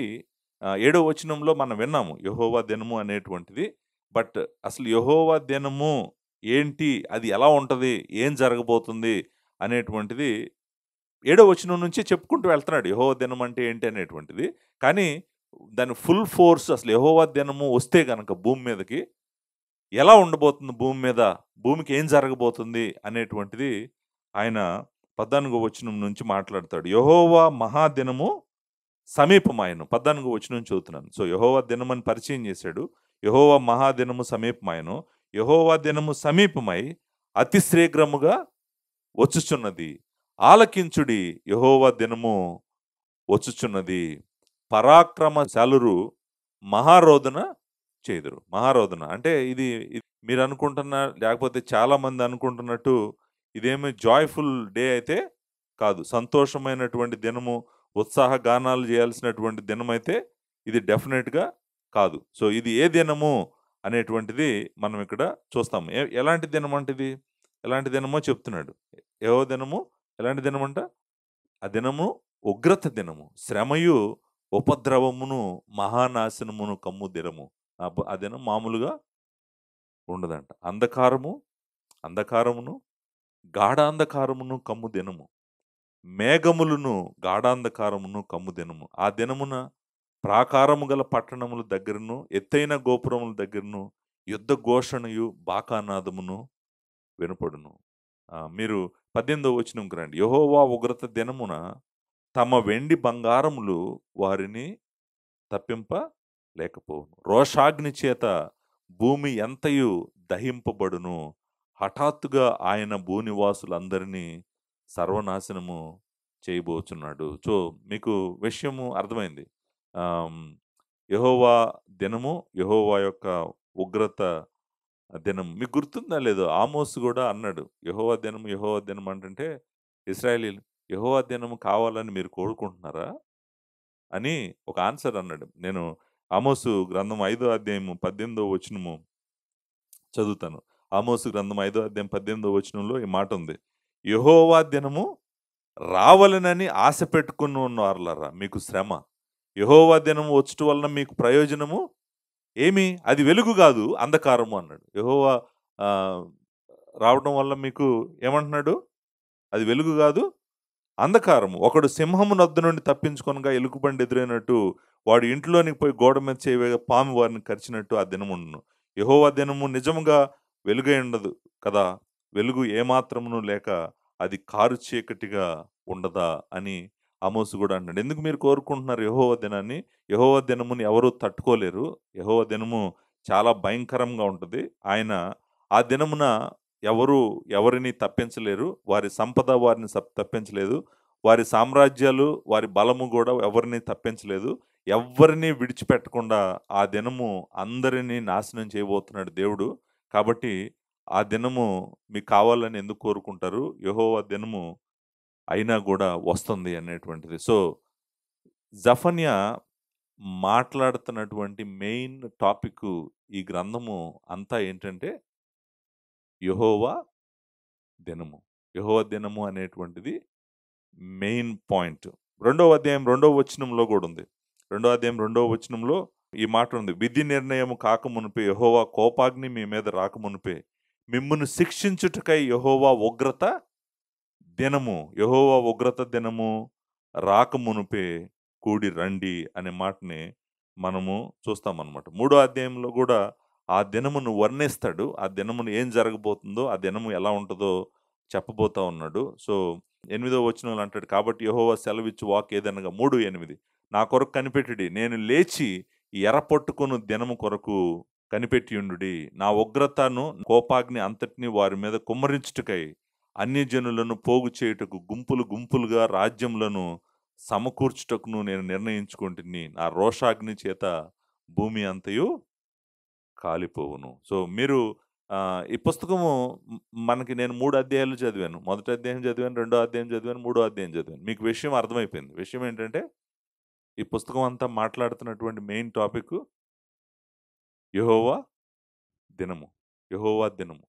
7వ వచనంలో మనం విన్నాము యెహోవా దినము అనేటువంటిది. బట్ అసలు యెహోవా దినము ఏంటి? అది ఎలా ఉంటది? ఏం జరగబోతుంది? అనేటువంటిది 7వ వచనం నుంచి చెప్పుకుంటూ వెళ్తున్నాడు. యెహోవా దినం అంటే ఏంటి అనేటువంటిది. కానీ దాని ఫుల్ ఫోర్స్ అసలు యెహోవా దినము వస్తే గనక భూమి మీదకి ఎలా ఉండబోతుంది భూమి మీద? భూమికి ఏం జరగబోతుంది? అనేటువంటిది ఆయన 14వ వచనం నుంచి మాట్లాడతాడు. యెహోవా మహాదినము సమీపమాయెను. 14వ వచనం చదువుతున్నాను. సో, యెహోవా దినమని పరిచయం చేశాడు. యెహోవా మహాదినము సమీపమాయెను. యెహోవా దినము సమీపమై అతి శీఘ్రముగా వచ్చుచున్నది. ఆలకించుడి, యెహోవా దినము వచ్చుచున్నది, పరాక్రమశాలురు మహారోదన చేదురు. మహారోదన అంటే మీరు అనుకుంటున్న, లేకపోతే చాలా మంది అనుకుంటున్నట్టు ఇదేమి జాయ్‌ఫుల్ డే అయితే కాదు. సంతోషమైనటువంటి దినము, ఉత్సాహ గానాలు చేయాల్సినటువంటి దినమైతే ఇది డెఫినిట్‌గా కాదు. సో, ఇది ఏ దినము అనేటువంటిది మనం ఇక్కడ చూస్తాం. ఎలాంటి దినం అంటే ఇది? ఎలాంటి దినమో చెప్తున్నాడు. ఏవో దినము? ఎలాంటి దినమంట? ఆ దినము ఉగ్రత దినము. శ్రమయు, ఉపద్రవమును, మహానాశనమును కమ్ము దినము. ఆ దినం మామూలుగా ఉండదంట. అంధకారమును, గాఢాంధకారమును కమ్ము దినము. మేఘములను, గాఢాంధకారమును కమ్ము దినము. ఆ దినమున ప్రాకారము గల పట్టణముల దగ్గరను, ఎత్తైన గోపురముల దగ్గరను యుద్ధ ఘోషణయు, బాకానాదమును వినపడును. మీరు 18వ వచనంకి రండి. యెహోవా ఉగ్రత దినమున తమ వెండి బంగారములు వారిని తప్పింపలేకపోవును. రోషాగ్ని చేత భూమి ఎంతయు దహింపబడును. హఠాత్తుగా ఆయన భూనివాసులందరినీ సర్వనాశనము చేయబోచున్నాడు. సో, మీకు విషయము అర్థమైంది. ఆహ్, యెహోవా దినము, యెహోవా యొక్క ఉగ్రత దినం. మీకు గుర్తుందా లేదో ఆమోస్ గూడా అన్నాడు. యెహోవా దినం అంటుంటే ఇశ్రాయేలీయులు, యెహోవా దినం కావాలని మీరు కోరుకుంటున్నారా? అని ఒక ఆన్సర్ అన్నాడు. నేను ఆమోసు గ్రంథం 5వ అధ్యాయము 18వ వచనము చదువుతాను. ఆమోసు గ్రంథం 5వ అధ్యాయం 18వ వచనంలో ఈ మాట ఉంది. యెహోవా దినము రావాలనని ఆశ పెట్టుకుని ఉన్నవారులారా మీకు శ్రమ. యెహోవా దినము వచ్చుట వలన మీకు ప్రయోజనము ఏమి? అది వెలుగు గాదు, అంధకారము అన్నాడు. యెహోవా ఆహ్, రావడం వల్ల మీకు ఏమంటున్నాడు? అది వెలుగు గాదు, అంధకారము. ఒకడు సింహము నొద్ద నుండి తప్పించుకొనగా ఎలుగుబంటి ఎదురైనట్టు, వాడు ఇంట్లోనికి పోయి గోడ మీద చేయి వేయగా పాము వారిని కరిచినట్టు ఆ దినముండును. యెహోవా దినము నిజముగా వెలుగై ఉండదు కదా! వెలుగు ఏమాత్రమును లేక అది కారు చీకటిగా ఉండదా అని ఆమోసు గూడా అంటున్నాడు. ఎందుకు మీరు కోరుకుంటున్నారు యెహోవా దినాన్ని? యెహోవా దినముని ఎవరు తట్టుకోలేరు. యెహోవా దినము చాలా భయంకరంగా ఉంటది. ఆయన ఆ దినమున ఎవరు ఎవరిని తప్పించలేరు. వారి సంపద వారిని తప్పించలేదు. వారి సామ్రాజ్యాలు, వారి బలము గూడా ఎవరిని తప్పించలేదు. ఎవ్వరిని విడిచిపెట్టకుండా ఆ దినము అందరిని నాశనం చేయబోతున్నాడు దేవుడు. కాబట్టి ఆ దినము మీకు కావాలని ఎందుకు కోరుకుంటారు? యెహోవా దినము అయినా గూడా వస్తుంది అనేటువంటిది. సో, జఫన్యా మాట్లాడుతున్నటువంటి మెయిన్ టాపిక్కు ఈ గ్రంథము అంతా ఏంటంటే యెహోవా దినము. యెహోవా దినము అనేటువంటిది మెయిన్ పాయింట్. రెండవ అధ్యాయం రెండవ వచనంలో గూడా ఉంది. రెండో అధ్యాయం రెండవ వచనంలో ఈ మాట ఉంది. విధి నిర్ణయము కాకమునుపే యెహోవా కోపాగ్ని మీ మీద రాకమునుపే మిమ్మును శిక్షించుటకై యెహోవా ఉగ్రత దినము, యెహోవా ఉగ్రత దినము రాకమునుపే కూడి రండి అనే మాటని మనము చూస్తామన్నమాట. మూడో అధ్యాయంలో గూడా ఆ దినమును వర్ణిస్తాడు. ఆ దినమున ఏం జరగబోతుందో, ఆ దినము ఎలా ఉంటదో చెప్పబోతా ఉన్నాడు. సో, 8వ వచనంలో అంటాడు, కాబట్టి యెహోవా సెలవిచ్చు వాక్ ఏదనగా 3:8 నా కొరకు కనిపెట్టుడి. నేను లేచి ఎర పట్టుకొను దినము కొరకు కనిపెట్టియుండుడి. నా ఉగ్రతను, కోపాగ్ని అంతటిని వారి మీద కుమ్మరించుటకై అన్యజనులను పోగు చేయుటకు గుంపులు గుంపులుగా రాజ్యములను సమకూర్చుటకును నేను నిర్ణయించుకుంటుని. నా రోషాగ్ని చేత భూమి అంతయు కాలిపోవును. సో, మీరు ఈ పుస్తకము మనకి నేను 3 అధ్యాయాలు చదివాను. మొదటి అధ్యాయం చదివాను, రెండో అధ్యాయం చదివాను, మూడో అధ్యాయం చదివాను. మీకు విషయం అర్థమైపోయింది. విషయం ఏంటంటే, ఈ పుస్తకం అంతా మాట్లాడుతున్నటువంటి మెయిన్ టాపిక్ యెహోవా దినము. యెహోవా దినము.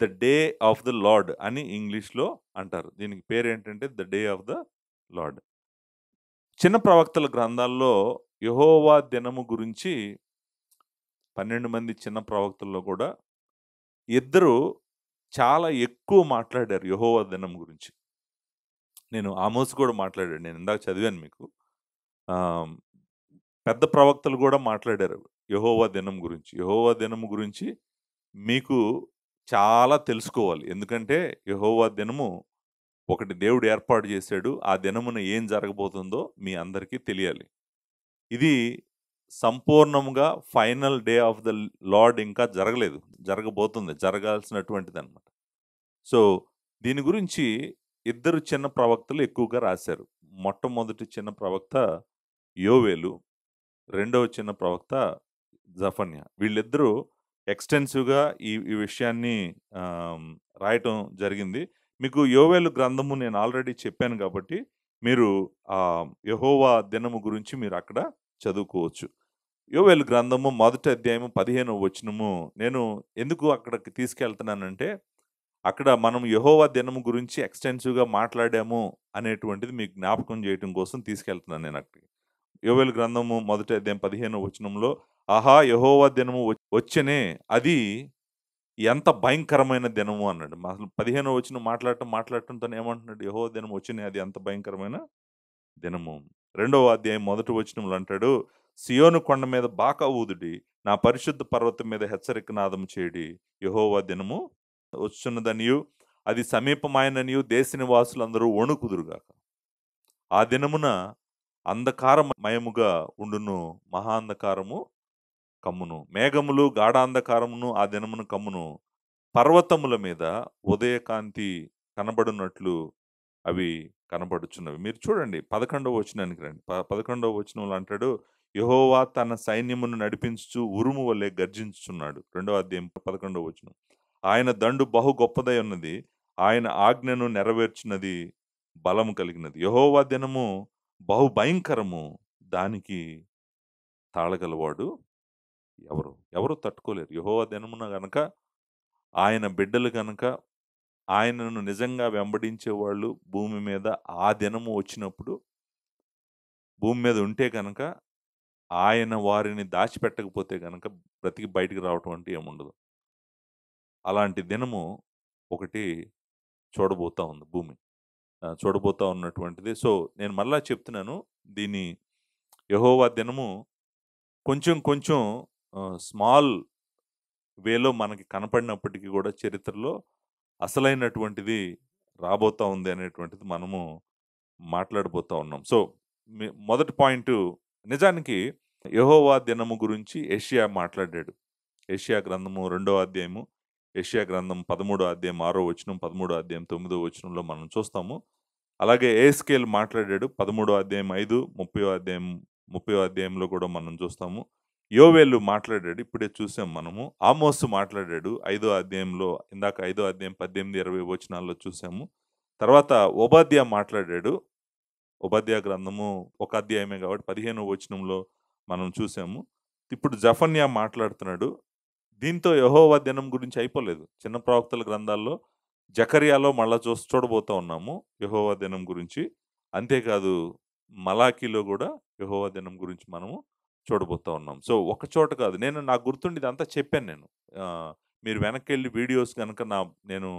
The day of the Lord అని ఇంగ్లీష్‌లో అంటారు. దీనికి పేరేంటంటే the day of the Lord. చిన్న ప్రవక్తల గ్రంథాల్లో యెహోవా దినము గురించి 12 మంది చిన్న ప్రవక్తల్లో కూడా ఇద్దరు చాలా ఎక్కువ మాట్లాడారు యెహోవా దినం గురించి. నేను ఆమోస్ కూడా మాట్లాడాడు. నేను ఇందాక చదివాను మీకు. ఆహ్, పెద్ద ప్రవక్తలు కూడా మాట్లాడారు యెహోవా దినం గురించి. యెహోవా దినం గురించి మీకు చాలా తెలుసుకోవాలి. ఎందుకంటే యెహోవా దినము ఒకటి దేవుడు ఏర్పాటు చేశాడు. ఆ దినమున ఏం జరగబోతుందో మీ అందరికీ తెలియాలి. ఇది సంపూర్ణంగా final day of the lord ఇంకా జరగలేదు. జరగబోతుంది. జరగాల్సినటువంటిదనమాట. సో, దీని గురించి ఇద్దరు చిన్న ప్రవక్తలు ఎక్కువగా రాశారు. మొట్టమొదటి చిన్న ప్రవక్త యోవేలు, రెండవ చిన్న ప్రవక్త జఫన్యా. వీళ్ళిద్దరూ ఎక్స్‌టెన్సివ్‌గా ఈ ఈ విషయాన్ని ఆహ్, రాయటం జరిగింది. మీకు యోవేలు గ్రంథము నేను ఆల్రెడీ చెప్పాను గాబట్టి, మీరు యెహోవా దినము గురించి మీరక్కడ చదువుకోవచ్చు. యోవేలు గ్రంథము మొదటి అధ్యాయము 15వ వచనము నేను ఎందుకు అక్కడికి తీసుకెళ్తున్నానంటే, అక్కడ మనం యెహోవా దినము గురించి ఎక్స్‌టెన్సివ్‌గా మాట్లాడాము అనేటువంటిది మీకు జ్ఞాపకం చేయటం కోసం తీసుకెళ్తున్నాను నేనక్కడికి. యోవేలు గ్రంథము మొదటి అధ్యాయం 15వ వచనంలో, ఆహా! యెహోవా దినము వచ్చెనే అది ఎంత భయంకరమైన దినము అన్నాడు. అసలు 15వ వచనం మాట్లాడటంతోనే ఏమంటున్నాడు? యెహోవా దినం వచ్చెనే అది ఎంత భయంకరమైన దినము. రెండవ అధ్యాయం మొదటి వచనంలో అంటాడు, సియోను కొండ మీద బాకా ఊదుడి, నా పరిశుద్ధ పర్వతం మీద హెచ్చరిక నాదము చేయుడి. యెహోవా దినము వచ్చున్నదనియు, అది సమీపమాయననియు దేశ నివాసులందరూ వణుకుదురుగాక. ఆ దినమున అంధకారమయముగా ఉండును, మహా అంధకారము కమ్మును. మేఘములు గాఢాంధకారమును ఆ దినమున కమ్మును. పర్వతముల మీద ఉదయకాంతి కనబడునట్లు అవి కనబడుచున్నవి. మీరు చూడండి 11వ వచనానికి రండి. 11వ వచనంలో అంటాడు, యెహోవా తన సైన్యమును నడిపించుచు ఉరుము వలె గర్జించుచున్నాడు. రెండవ అధ్యాయం 11వ వచనం. ఆయన దండు బహు గొప్పదై ఉన్నది. ఆయన ఆజ్ఞను నెరవేర్చున్నది బలము కలిగినది. యెహోవా దినము బహు భయంకరము. దానికి తాళగలవాడు ఎవరు? ఎవరు తట్టుకోలేరు. యెహోవా దినమున గనక ఆయన బిడ్డలు గనక ఆయనను నిజంగా వెంబడించేవాళ్ళు భూమి మీద ఆ దినము వచ్చినప్పుడు భూమి మీద ఉంటే గనక ఆయన వారిని దాచిపెట్టకపోతే గనక బ్రతికి బయటికి రావటం అంటే ఏముండదు. అలాంటి దినము ఒకటి చూడబోతా ఉంది భూమి. చూడబోతా ఉన్నటువంటిది. సో, నేను మరలా చెప్తున్నాను. దీన్ని యెహోవా దినము కొంచెం కొంచెం స్మాల్ వేలో మనకి కనపడినప్పటికీ గూడా చరిత్రలో అసలైనటువంటిది రాబోతా ఉంది అనేటువంటిది మనము మాట్లాడబోతా ఉన్నాం. సో, మొదటి పాయింటు నిజానికి యెహోవా దినము గురించి యెషయా మాట్లాడాడు. యెషయా గ్రంథము 2వ అధ్యాయము, యెషయా గ్రంథం 13వ అధ్యాయం 6వ వచనం, 13వ అధ్యాయం 9వ వచనంలో మనం చూస్తాము. అలాగే యెహెజ్కేలు మాట్లాడాడు. 13వ అధ్యాయం 5, 30వ అధ్యాయం 30వ అధ్యాయంలో కూడా మనం చూస్తాము. యోవేలు మాట్లాడాడు. ఇప్పుడే చూసాం మనము. ఆమోసు మాట్లాడాడు. 5వ అధ్యాయంలో ఇందాక 5వ అధ్యాయం 18, 20 వచనాల్లో చూసాము. తర్వాత ఓబద్యా మాట్లాడాడు. ఓబద్యా గ్రంథము ఒక అధ్యాయమే కాబట్టి 15వ వచనంలో మనం చూసాము. ఇప్పుడు జఫన్యా మాట్లాడుతున్నాడు. దీంతో యెహోవా దినం గురించి అయిపోలేదు. చిన్న ప్రవక్తల గ్రంథాల్లో జకర్యాలో మళ్ళా చూడబోతా ఉన్నాము యెహోవా దినం గురించి. అంతేకాదు మలాకీలో గూడా యెహోవా దినం గురించి మనము చూడబోతా ఉన్నాం. సో, ఒక చోట కాదు. నాకు గుర్తుండి ఇదంతా చెప్పాను నేను. మీరు వెనక్కెళ్ళి వీడియోస్ గనక నేను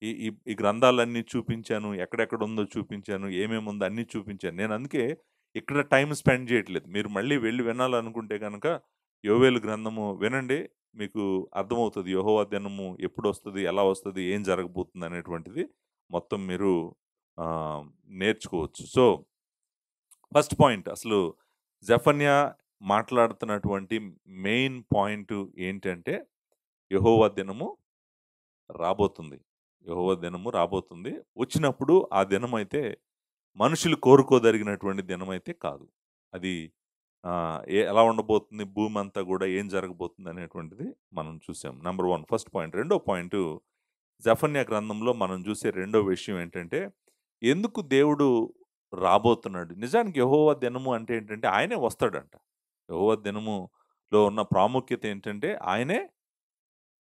ఈ ఈ ఈ గ్రంథాలన్నీ చూపించాను. ఎక్కడెక్కడుందో చూపించాను. ఏమేముందో అన్నీ చూపించాను. నేను అందుకే ఇక్కడ టైమ్ స్పెండ్ చేయట్లేదు. మీరు మళ్ళీ వెళ్లి వినాలనుకుంటే గనక యోవేలు గ్రంథము వినండి. మీకు అర్థమవుతది. యెహోవా దినము ఎప్పుడొస్తది? ఎలా వస్తది? ఏం జరగబోతుంది? అనేటువంటిది మొత్తం మీరు ఆహ్, నేర్చుకోవచ్చు. సో, ఫస్ట్ పాయింట్ అసలు జెఫన్యా మాట్లాడుతున్నటువంటి మెయిన్ పాయింట్ ఏంటంటే, యెహోవా దినము రాబోతుంది. యెహోవా దినము రాబోతుంది. వచ్చినప్పుడు ఆ దినమైతే మనుషులు కోరుకోదగినటువంటి దినమైతే కాదు. అది ఎలా ఉండబోతుంది? భూమంతా గూడా ఏం జరగబోతుంది అనేటువంటిది మనం చూసాం. Number 1 first point. రెండో పాయింటు జెఫన్యా గ్రంథంలో మనం చూసే రెండో విషయం ఏంటంటే, ఎందుకు దేవుడు రాబోతున్నాడు? నిజానికి యెహోవా దినము అంటే ఏంటంటే, ఆయనే వస్తాడంట. యెహోవా దినములో ఉన్న ప్రాముఖ్యత ఏంటంటే,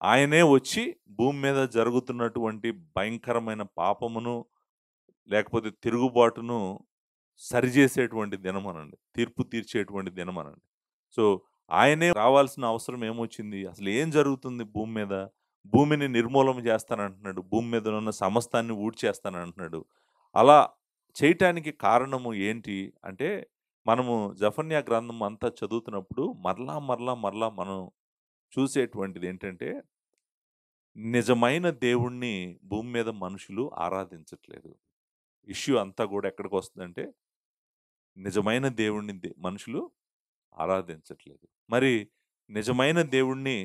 ఆయనే వచ్చి భూమి మీద జరుగుతున్నటువంటి భయంకరమైన పాపమును, లేకపోతే తిరుగుబాటును సరిజేసేటువంటి దినమనండి. తీర్పు తీర్చేటువంటి దినమనండి. సో, ఆయనే రావాల్సిన అవసరం ఏమొచ్చింది? అసలు ఏం జరుగుతుంది భూమి మీద? భూమిని నిర్మూలన చేస్తానంటున్నాడు. భూమి మీద ఉన్న సమస్తాన్ని ఊడ్చేస్తానంటున్నాడు. అలా చేయటానికి కారణము ఏంటి అంటే, మనము జెఫన్యా గ్రంథం అంతా చదువుతున్నప్పుడు మరలా మనం చూసేటువంటిదేంటంటే, నిజమైన దేవుడిని భూమి మీద మనుషులు ఆరాధించట్లేదు. ఇష్యూ అంతా గూడా ఎక్కడికొస్తుందంటే, నిజమైన దేవుడిని మనుషులు ఆరాధించట్లేదు. మరి నిజమైన దేవుడిని,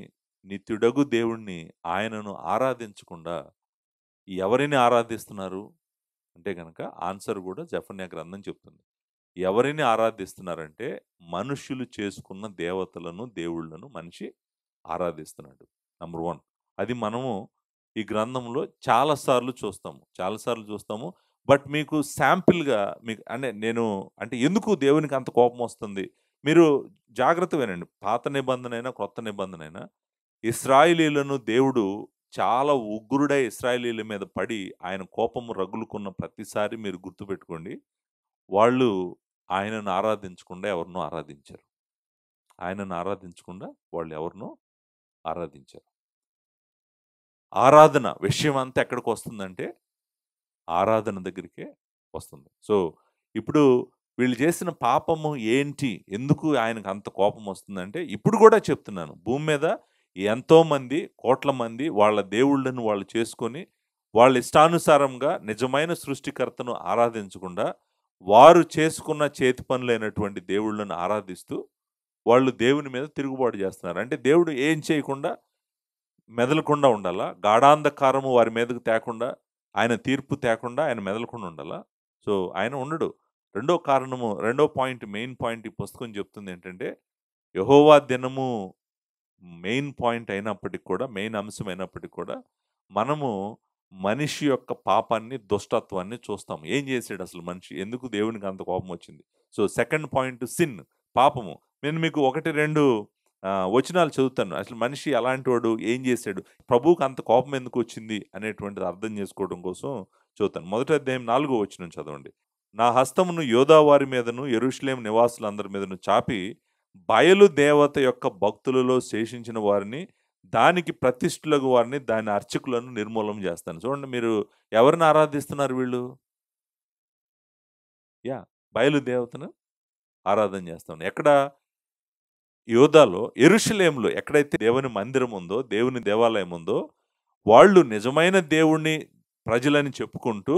నిత్యుడగు దేవుడిని ఆయనను ఆరాధించకుండా ఎవరిని ఆరాధిస్తున్నారు? అంటే గనక ఆన్సర్ కూడా జెఫన్యా గ్రంథం చెప్తుంది. ఎవరిని ఆరాధిస్తున్నారంటే మనుష్యులు చేసుకున్న దేవతలను, దేవుళ్ళను మనిషి ఆరాధిస్తున్నాడు. నంబర్ 1. అది మనము ఈ గ్రంథంలో చాలా సార్లు చూస్తాము. చాలా సార్లు చూస్తాము. బట్ మీకు శాంపిల్‌గా మీకు అంటే నేను అంటే ఎందుకు దేవునికి అంత కోపమొస్తుంది? మీరు జాగ్రత్తగా వినండి. పాత నిబంధనైనా, క్రొత్త నిబంధనైనా ఇశ్రాయేలీయులను దేవుడు చాలా ఉగ్రుడై ఇశ్రాయేలీయుల మీద పడి ఆయన కోపము రగులుకున్న ప్రతిసారి మీరు గుర్తుపెట్టుకోండి. వాళ్ళు ఆయనను ఆరాధించకుండా ఎవరినో ఆరాధించారు. ఆయనను ఆరాధించకుండా వాళ్ళు ఎవరినో ఆరాధించారు. ఆరాధన విషయం అంతా ఎక్కడికొస్తుందంటే, ఆరాధన దగ్గరికే వస్తుంది. సో, ఇప్పుడు వీళ్ళు చేసిన పాపము ఏంటి? ఎందుకు ఆయనకు అంత కోపమొస్తుందంటే, ఇప్పుడు గూడా చెప్తున్నాను. భూమి మీద ఎంతోమంది, కోట్ల మంది వాళ్ళ దేవుళ్ళను వాళ్ళు చేసుకొని, వాళ్ళ ఇష్టానుసారంగా నిజమైన సృష్టికర్తను ఆరాధించకుండా, వారు చేసుకున్న చేతి పనులైనటువంటి దేవుళ్ళను ఆరాధిస్తూ, వాళ్ళు దేవుని మీద తిరుగుబాటు చేస్తున్నారు. అంటే దేవుడు ఏం చేయకుండా మెదలకుండా ఉండాలా? గాఢాంధకారము వారి మీదకు తేకుండా, ఆయన తీర్పు తేకుండా ఆయన మెదలకుండా ఉండాలా? సో, ఆయన ఉండడు. రెండో పాయింట్, మెయిన్ పాయింట్ ఈ పుస్తకం చెప్తుందేంటంటే, యెహోవా దినము మెయిన్ పాయింట్ అయినప్పటికి కూడా, మెయిన్ అంశం అయినప్పటికి కూడా, మనము మనిషి యొక్క పాపాన్ని, దుష్టత్వాన్ని చూస్తాం. ఏం చేసాడసలు మనిషి? ఎందుకు దేవునికి అంత కోపమొచ్చింది? సో, సెకండ్ పాయింట్ సిన్ పాపము. నేను మీకు 1, 2 వచనాలు చదువుతాను. అసలు మనిషి ఎలాంటోడు? ఏం చేశాడు? ప్రభువుకి అంత కోపం ఎందుకొచ్చింది? అనేటువంటిది అర్థం చేసుకోవడం కోసం చదువుతాను. మొదటి అధ్యాయం 4 వచనం చదవండి. నా హస్తమును యోధా వారి మీదను, యెరూషలేము నివాసులందరి మీదను చాపి, బయలు దేవత యొక్క భక్తులలో శేషించిన వారిని, దానికి ప్రతిష్ఠులగు వారిని, దాని అర్చకులను నిర్మూలన చేస్తాను. చూడండి మీరు ఎవరిని ఆరాధిస్తున్నారు వీళ్ళు? యాహ్! బయలు దేవతను ఆరాధన చేస్తాను. ఎక్కడ? యోధాలో, యెరూషలేములో ఎక్కడైతే దేవుని మందిరం ఉందో, దేవుని దేవాలయం ఉందో, వాళ్ళు నిజమైన దేవుడిని ప్రజలని చెప్పుకుంటూ,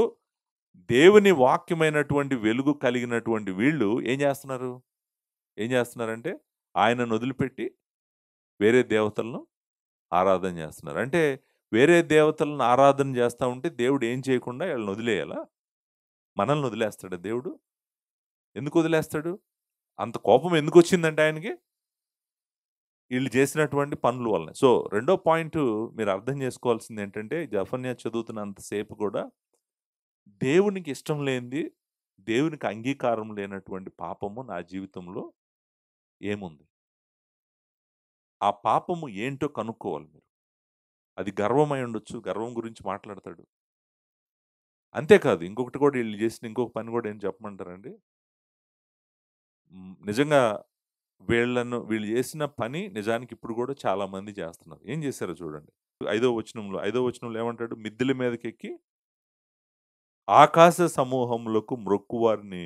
దేవుని వాక్యమైనటువంటి వెలుగు కలిగినటువంటి వీళ్ళు ఏం చేస్తున్నారు? ఏం చేస్తున్నారంటే, ఆయనను వదిలిపెట్టి వేరే దేవతలను ఆరాధన చేస్తున్నారు. అంటే వేరే దేవతలను ఆరాధన చేస్తా ఉంటే దేవుడు ఏం చేయకుండా ఈళ్ళని వదిలేయాలా? మనల్ని వదిలేస్తాడా దేవుడు? ఎందుకు వదిలేస్తాడు? అంత కోపం ఎందుకొచ్చిందంటే ఆయనకి? ఈళ్ళు చేసినటువంటి పనుల వల్లనే. సో, రెండో పాయింటు మీరు అర్థం చేసుకోవాల్సిందేంటంటే, జెఫన్యా చదువుతున్నంత సేపు కూడా దేవునికి ఇష్టం లేనిది, దేవునికి అంగీకారం లేనటువంటి పాపము నా జీవితంలో ఏముంది? ఆ పాపము ఏంటో కనుక్కోవాలి మీరు. అది గర్వమై ఉండొచ్చు. గర్వం గురించి మాట్లాడతాడు. అంతేకాదు ఇంకొకటి కూడా ఈళ్ళు చేసిన ఇంకొక పని కూడా ఏం చెప్పమంటారండి? నిజంగా వీళ్ళు చేసిన పని నిజానికి ఇప్పుడు గూడా చాలా మంది చేస్తున్నారు. ఏం చేశారో చూడండి. ఐదో వచనంలో ఏమంటాడు? మిద్దెల మీదకెక్కి ఆకాశ సమూహములకు మ్రొక్కువారిని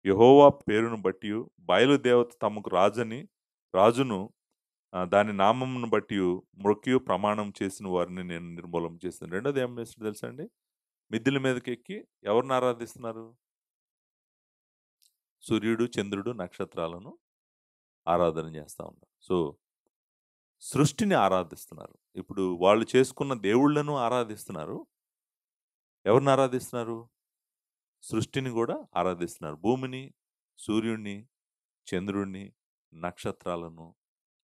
యెహోవా పేరును బట్టియు, బయలుదేవత తమకు రాజును దాని నామమును బట్టియు మ్రొక్కియు ప్రమాణం చేసిన వారిని నేను నిర్మూలన చేశాను. రెండోది ఏం చేసాడో తెలుసా అండి? మిద్దెల మీదకెక్కి ఎవరిని ఆరాధిస్తున్నారు? సూర్యుడు, చంద్రుడు, నక్షత్రాలను ఆరాధన చేస్తా ఉన్నారు. సో, సృష్టిని ఆరాధిస్తున్నారు. ఇప్పుడు వాళ్ళు చేసుకున్న దేవుళ్ళను ఆరాధిస్తున్నారు. ఎవరిని ఆరాధిస్తున్నారు? సృష్టిని గూడా ఆరాధిస్తున్నారు. భూమిని, సూర్యుడిని, చంద్రుడిని, నక్షత్రాలను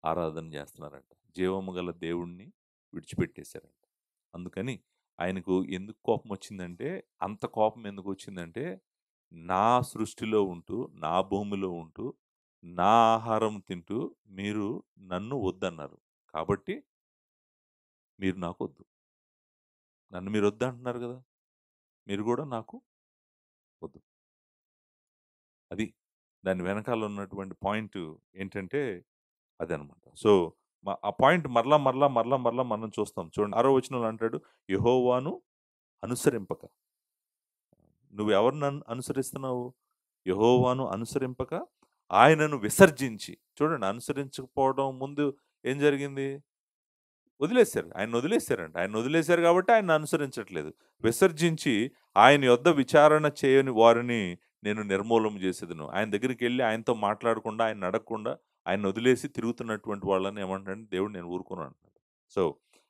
ఆరాధన చేస్తున్నారంట. జీవము గల దేవుడిని విడిచిపెట్టేశారంట. అందుకని ఆయనకు ఎందుకు కోపమొచ్చిందంటే, అంత కోపం ఎందుకొచ్చిందంటే, నా సృష్టిలో ఉంటూ, నా భూమిలో ఉంటూ, నా ఆహారం తింటూ మీరు నన్ను వద్దన్నారు. కాబట్టి మీరు నాకొద్దు. నన్ను మీరొద్దంటున్నారు గదా! మీరు గూడా నాకు వద్దు. అది. దాని వెనకాల ఉన్నటువంటి పాయింటు ఏంటంటే అదనమాట. సో, ఆ పాయింట్ మరలా మనం చూస్తాం. చూడండి 6 వచనంలో అంటాడు, యెహోవాను అనుసరింపక. నువ్వెవరిని అనుసరిస్తున్నావు? యెహోవాను అనుసరింపక, ఆయనను విసర్జించి. చూడండి అనుసరించకపోవడం ముందు ఏం జరిగింది? వదిలేసారు. ఆయన్నొదిలేసారంట. ఆయన్నొదిలేసారు గాబట్టి ఆయన్ని అనుసరించట్లేదు. విసర్జించి ఆయన యొద్ద విచారణ చేయని వారిని నేను నిర్మూలన చేసేదను. ఆయన దగ్గరికెళ్ళి ఆయనతో మాట్లాడకుండా, ఆయన్ని అడగకుండా, ఆయన్నొదిలేసి తిరుగుతున్నటువంటి వాళ్ళని ఏమంటున్నాడంటే దేవుడు నేను ఊరుకోను అంటున్నాడు. సో,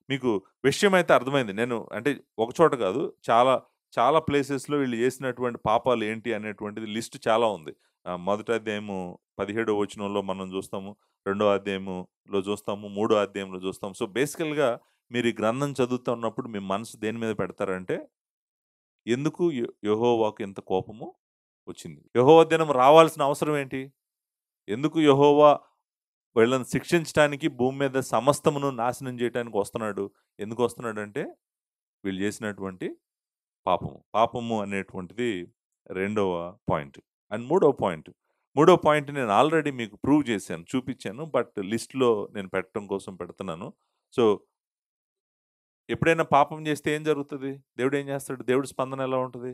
మీకు విషయమైతే అర్థమైంది. నేను అంటే ఒక చోట కాదు. చాలా, చాలా ప్లేసెస్‌లో వీళ్ళు చేసినటువంటి పాపాలు ఏంటి అనేటువంటిది లిస్ట్ చాలా ఉంది. మొదటి అధ్యాయము 17వ వచనంలో మనం చూస్తాము. రెండో అధ్యాయములో చూస్తాము. మూడో అధ్యాయంలో చూస్తాము. సో, బేసికల్‌గా మీరు ఈ గ్రంథం చదువుతున్నప్పుడు మీ మనసు దేని మీద పెడతారంటే, ఎందుకు యెహోవాకు ఇంత కోపము వచ్చింది? యెహోవా దినం రావాల్సిన అవసరం ఏంటి? ఎందుకు యెహోవా వీళ్ళని శిక్షించటానికి భూమి మీద సమస్తమును నాశనం చేయటానికి వస్తున్నాడు? ఎందుకు వస్తున్నాడంటే, వీళ్ళు చేసినటువంటి పాపము. పాపము అనేటువంటిది రెండవ పాయింట్. అండ్ మూడో పాయింట్ నేను ఆల్రెడీ మీకు ప్రూవ్ చేశాను, చూపిచ్చాను. బట్ లిస్ట్‌లో నేను పెట్టడం కోసం పెడుతున్నాను. సో, ఎప్పుడైనా పాపం చేస్తే ఏం జరుగుతది? దేవుడేం చేస్తాడు? దేవుడి స్పందన ఎలా ఉంటది?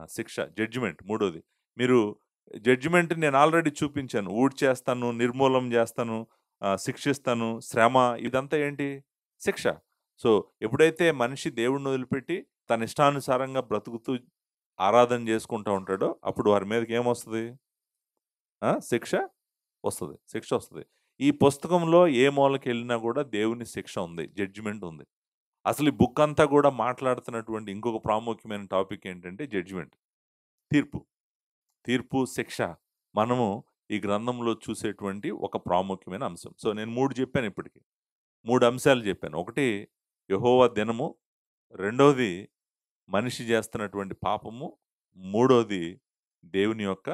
శిక్ష, జడ్జిమెంట్ మూడోది. మీరు జడ్జిమెంట్ నేను ఆల్రెడీ చూపించాను. ఊడ్చేస్తాను, నిర్మూలం చేస్తాను, శిక్షిస్తాను, శ్రమ ఇదంతా ఏంటి? శిక్ష. సో, ఎప్పుడైతే మనిషి దేవుడిని వదిలిపెట్టి తన ఇష్టానుసారంగా బ్రతుకుతూ ఆరాధన చేసుకుంటా ఉంటాడో, అప్పుడు వారి మీదకి ఏమొస్తది? శిక్ష వస్తది. శిక్ష వస్తది. ఈ పుస్తకంలో ఏ మూలకెళ్ళినా గూడా దేవుని శిక్ష ఉంది. జడ్జిమెంట్ ఉంది. అసలు ఈ బుక్ అంతా గూడా మాట్లాడుతున్నటువంటి ఇంకొక ప్రాముఖ్యమైన టాపిక్ ఏంటంటే జడ్జిమెంట్. తీర్పు. తీర్పు, శిక్ష మనము ఈ గ్రంథంలో చూసేటువంటి ఒక ప్రాముఖ్యమైన అంశం. సో, నేను 3 చెప్పాను ఇప్పటికి. 3 అంశాలు చెప్పాను. ఒకటి యెహోవా దినము, రెండోది మనిషి చేస్తున్నటువంటి పాపము, మూడోది దేవుని యొక్క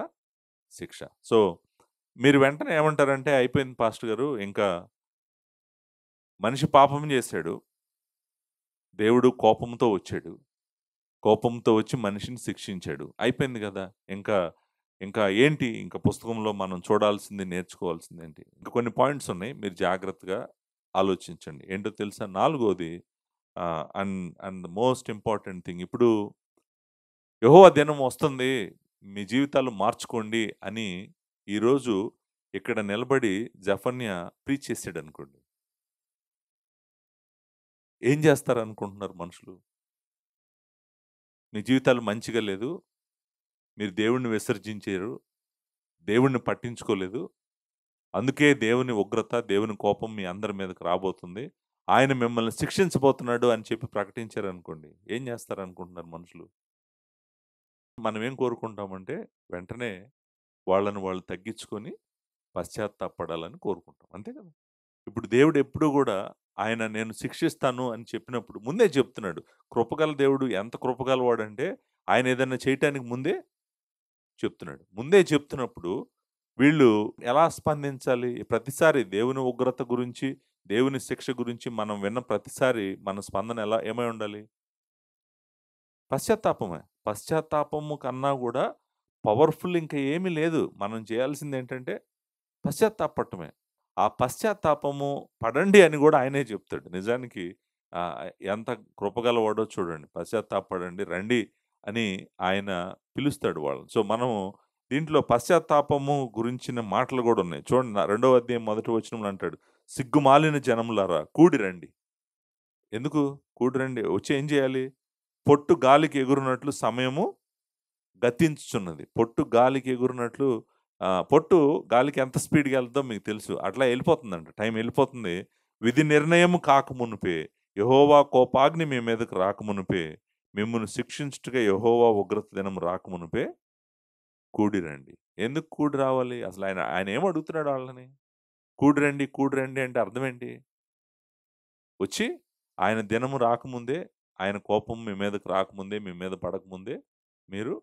శిక్ష. సో, మీరు వెంటనే ఏమంటారంటే, అయిపోయింది పాస్టర్ గారు, ఇంకా మనిషి పాపం చేశాడు. దేవుడు కోపంతో వచ్చాడు. కోపంతో వచ్చి మనిషిని శిక్షించాడు. అయిపోయింది గదా! ఇంకా ఇంకా ఏంటి? ఇంక పుస్తకంలో మనం చూడాల్సింది, నేర్చుకోవాల్సిందేంటి? ఇంకా కొన్ని పాయింట్స్ ఉన్నాయి. మీరు జాగ్రత్తగా ఆలోచించండి. ఏంటో తెలుసా? నాలుగోది and and the most important thing, ఇప్పుడు యెహోవా దినం వస్తుంది, మీ జీవితాలు మార్చుకోండి అని ఈరోజు ఇక్కడ నిలబడి జెఫన్యా ప్రీచ్ చేసాడనుకోండి. ఏం చేస్తారనుకుంటున్నారు మనుషులు? మీ జీవితాలు మంచిగా లేదు. మీరు దేవుడిని విసర్జించారు. దేవుడిని పట్టించుకోలేదు. అందుకే దేవుని ఉగ్రత, దేవుని కోపం మీ అందరి మీదకి రాబోతుంది. ఆయన మిమ్మల్ని శిక్షించబోతున్నాడు అని చెప్పి ప్రకటించారనుకోండి. ఏం చేస్తారనుకుంటున్నారు మనుషులు? మనం ఏం కోరుకుంటామంటే, వెంటనే వాళ్ళని వాళ్ళు తగ్గించుకొని పశ్చాత్తాపపడాలని కోరుకుంటాం. అంతే కదా! ఇప్పుడు దేవుడు ఎప్పుడూ గూడా ఆయన నేను శిక్షిస్తాను అని చెప్పినప్పుడు ముందే చెప్తున్నాడు. కృపగల దేవుడు ఎంత కృపగలవాడంటే, ఆయన ఏదన్నా చేయటానికి ముందే చెప్తున్నాడు. ముందే చెప్తున్నప్పుడు వీళ్ళు ఎలా స్పందించాలి? ప్రతిసారి దేవుని ఉగ్రత గురించి, దేవుని శిక్ష గురించి మనం విన్న ప్రతిసారి మన స్పందన ఏమై ఉండాలి? పశ్చాత్తాపమే. పశ్చాత్తాపము కన్నా గూడా పవర్‌ఫుల్ ఇంకా ఏమీ లేదు. మనం చేయాల్సిందేంటంటే పశ్చాత్తాపడటమే. ఆ పశ్చాత్తాపము పడండి అని గూడా ఆయనే చెప్తాడు. నిజానికి ఆహ్, ఎంత కృపగలవాడో చూడండి. పశ్చాత్తాపపడండి, రండి అని ఆయన పిలుస్తాడు వాళ్ళని. సో, మనము దీంట్లో పశ్చాత్తాపము గురించిన మాటలు గూడా ఉన్నాయి. చూడండి, రెండవ అధ్యాయం మొదటి వచనంలో అంటాడు, "సిగ్గుమాలిన జనములారా కూడి రండి." ఎందుకు? కూడి రండి. వచ్చి ఏం చేయాలి? పొట్టు గాలికి ఎగురునట్లు సమయము గతించుచున్నది. పొట్టు గాలికి ఎగురునట్లు పొట్టు గాలికి ఎంత స్పీడ్‌గా ఎళ్తదో మీకు తెలుసు. అట్లా ఎళ్ళిపోతుందంట. టైం ఎళ్ళిపోతుంది. విధి నిర్ణయము కాకమునుపే, యెహోవా కోపాగ్ని మీ మీదకి రాకమునుపే, మిమ్మును శిక్షించుటకు యెహోవా ఉగ్రత దినం రాకమునుపే కూడి రండి. ఎందుకు కూడి రావాలి? అసలు ఆయన ఆయన ఏం అడుగుతున్నాడు ఆళ్ళని? కూడి రండి, కూడి రండి అంటే అర్థం ఏంటి? వచ్చి ఆయన దినము రాకముందే, ఆయన కోపం మీ మీదకి రాకముందే, మీ మీద పడకముందే మీరు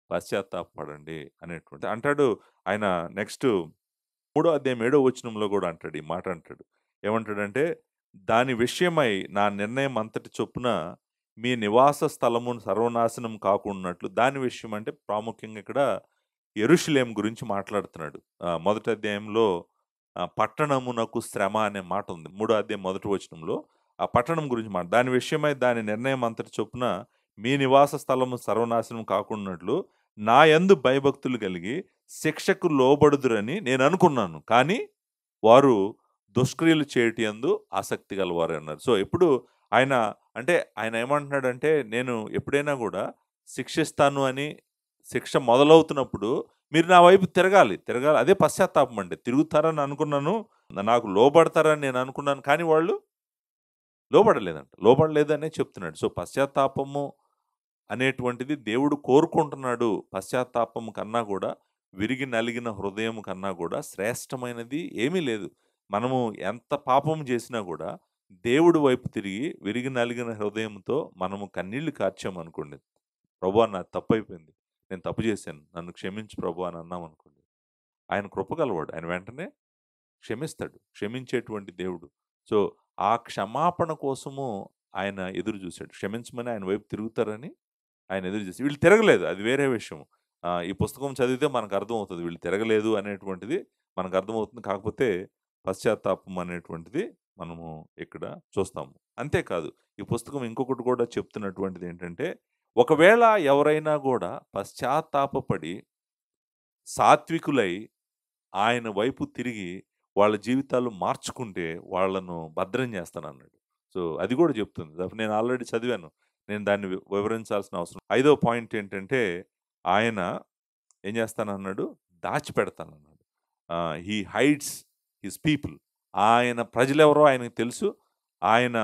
పశ్చాత్తాపపడండి అనేటువంటి అంటాడు. ఆయన నెక్స్ట్ మూడో అధ్యాయం ఏడో వచనంలో గూడా అంటాడు. ఈ మాట అంటాడు. ఏమంటాడంటే, "దాని విషయమై నా నిర్ణయం అంతటి చొప్పున మీ నివాస స్థలమును సర్వనాశనం కాకుండానట్లు." దాని విషయం అంటే ప్రాముఖ్యంగా ఇక్కడ యెరూషలేము గురించి మాట్లాడుతున్నాడు. మొదటి అధ్యాయంలో పట్టణమునకు శ్రమ అనే మాట ఉంది. మూడో అధ్యాయం మొదటి వచనంలో ఆ పట్టణం గురించి దాని విషయమై దాని నిర్ణయం అంతటి చొప్పున మీ నివాస స్థలము సర్వనాశనం కాకుండానట్లు నా యందు భయభక్తులు కలిగి శిక్షకు లోబడుదురని నేను అనుకున్నాను. కానీ వారు దుష్క్రియలు చేయటి యందు ఆసక్తి గలవారు అన్నారు. సో, ఎప్పుడు ఆయన అంటే ఆయన ఏమంటున్నాడంటే, నేను ఎప్పుడైనా గూడా శిక్షిస్తాను అని శిక్ష మొదలవుతున్నప్పుడు మీరు నా వైపు తిరగాలి. తిరగాలి. అదే పశ్చాత్తాపం అంటే. తిరుగుతారని అనుకున్నాను. నాకు లోబడతారని నేను అనుకున్నాను. కానీ వాళ్ళు లోబడలేదంట. లోబడలేదనే చెప్తున్నాడు. సో, పశ్చాత్తాపము అనేటువంటిది దేవుడు కోరుకుంటున్నాడు. పశ్చాత్తాపం కన్నా గూడా, విరిగి నలిగిన హృదయం కన్నా గూడా శ్రేష్టమైనది ఏమీ లేదు. మనము ఎంత పాపం చేసినా గూడా, దేవుడి వైపు తిరిగి విరిగి నలిగిన హృదయంతో మనము కన్నీళ్లు కార్చామనుకోండి. ప్రభువా! నాది తప్పయిపోయింది. నేను తప్పు చేశాను. నన్ను క్షమించు ప్రభువా అని అన్నామనుకోండి. ఆయన కృప గలవాడు. ఆయన వెంటనే క్షమిస్తాడు. క్షమించేటువంటి దేవుడు. సో, ఆ క్షమాపణ కోసము ఆయన ఎదురు జూసాడు. క్షమించమని ఆయన వైపు తిరుగుతారని ఆయన ఎదురు జూసి వీళ్ళు తిరగలేదు. అది వేరే విషయం. ఈ పుస్తకం చదివితే మనకర్థమవుతది. వీళ్ళు తిరగలేదు అనేటువంటిది మనకర్థమవుతుంది. కాకపోతే పశ్చాత్తాపం అనేటువంటిది మనము ఇక్కడ చూస్తాము. అంతేకాదు ఈ పుస్తకం ఇంకొకటి కూడా చెప్తున్నటువంటిదేంటంటే, ఒకవేళ ఎవరైనా గూడా పశ్చాత్తాపపడి సాత్వికులై ఆయన వైపు తిరిగి వాళ్ళ జీవితాలు మార్చుకుంటే వాళ్ళను భద్రం చేస్తానన్నాడు. సో, అది గూడా చెప్తుంది. నేను ఆల్రెడీ చదివాను. నేను దాన్ని వివరించాల్సిన అవసరం ఐదో పాయింట్ ఏంటంటే, ఆయన ఏం చేస్తానన్నాడు? దాచిపెడతానన్నాడు. హి హైడ్స్ హిస్ పీపుల్. ఆయన ప్రజలెవరో ఆయనకు తెలుసు. ఆయన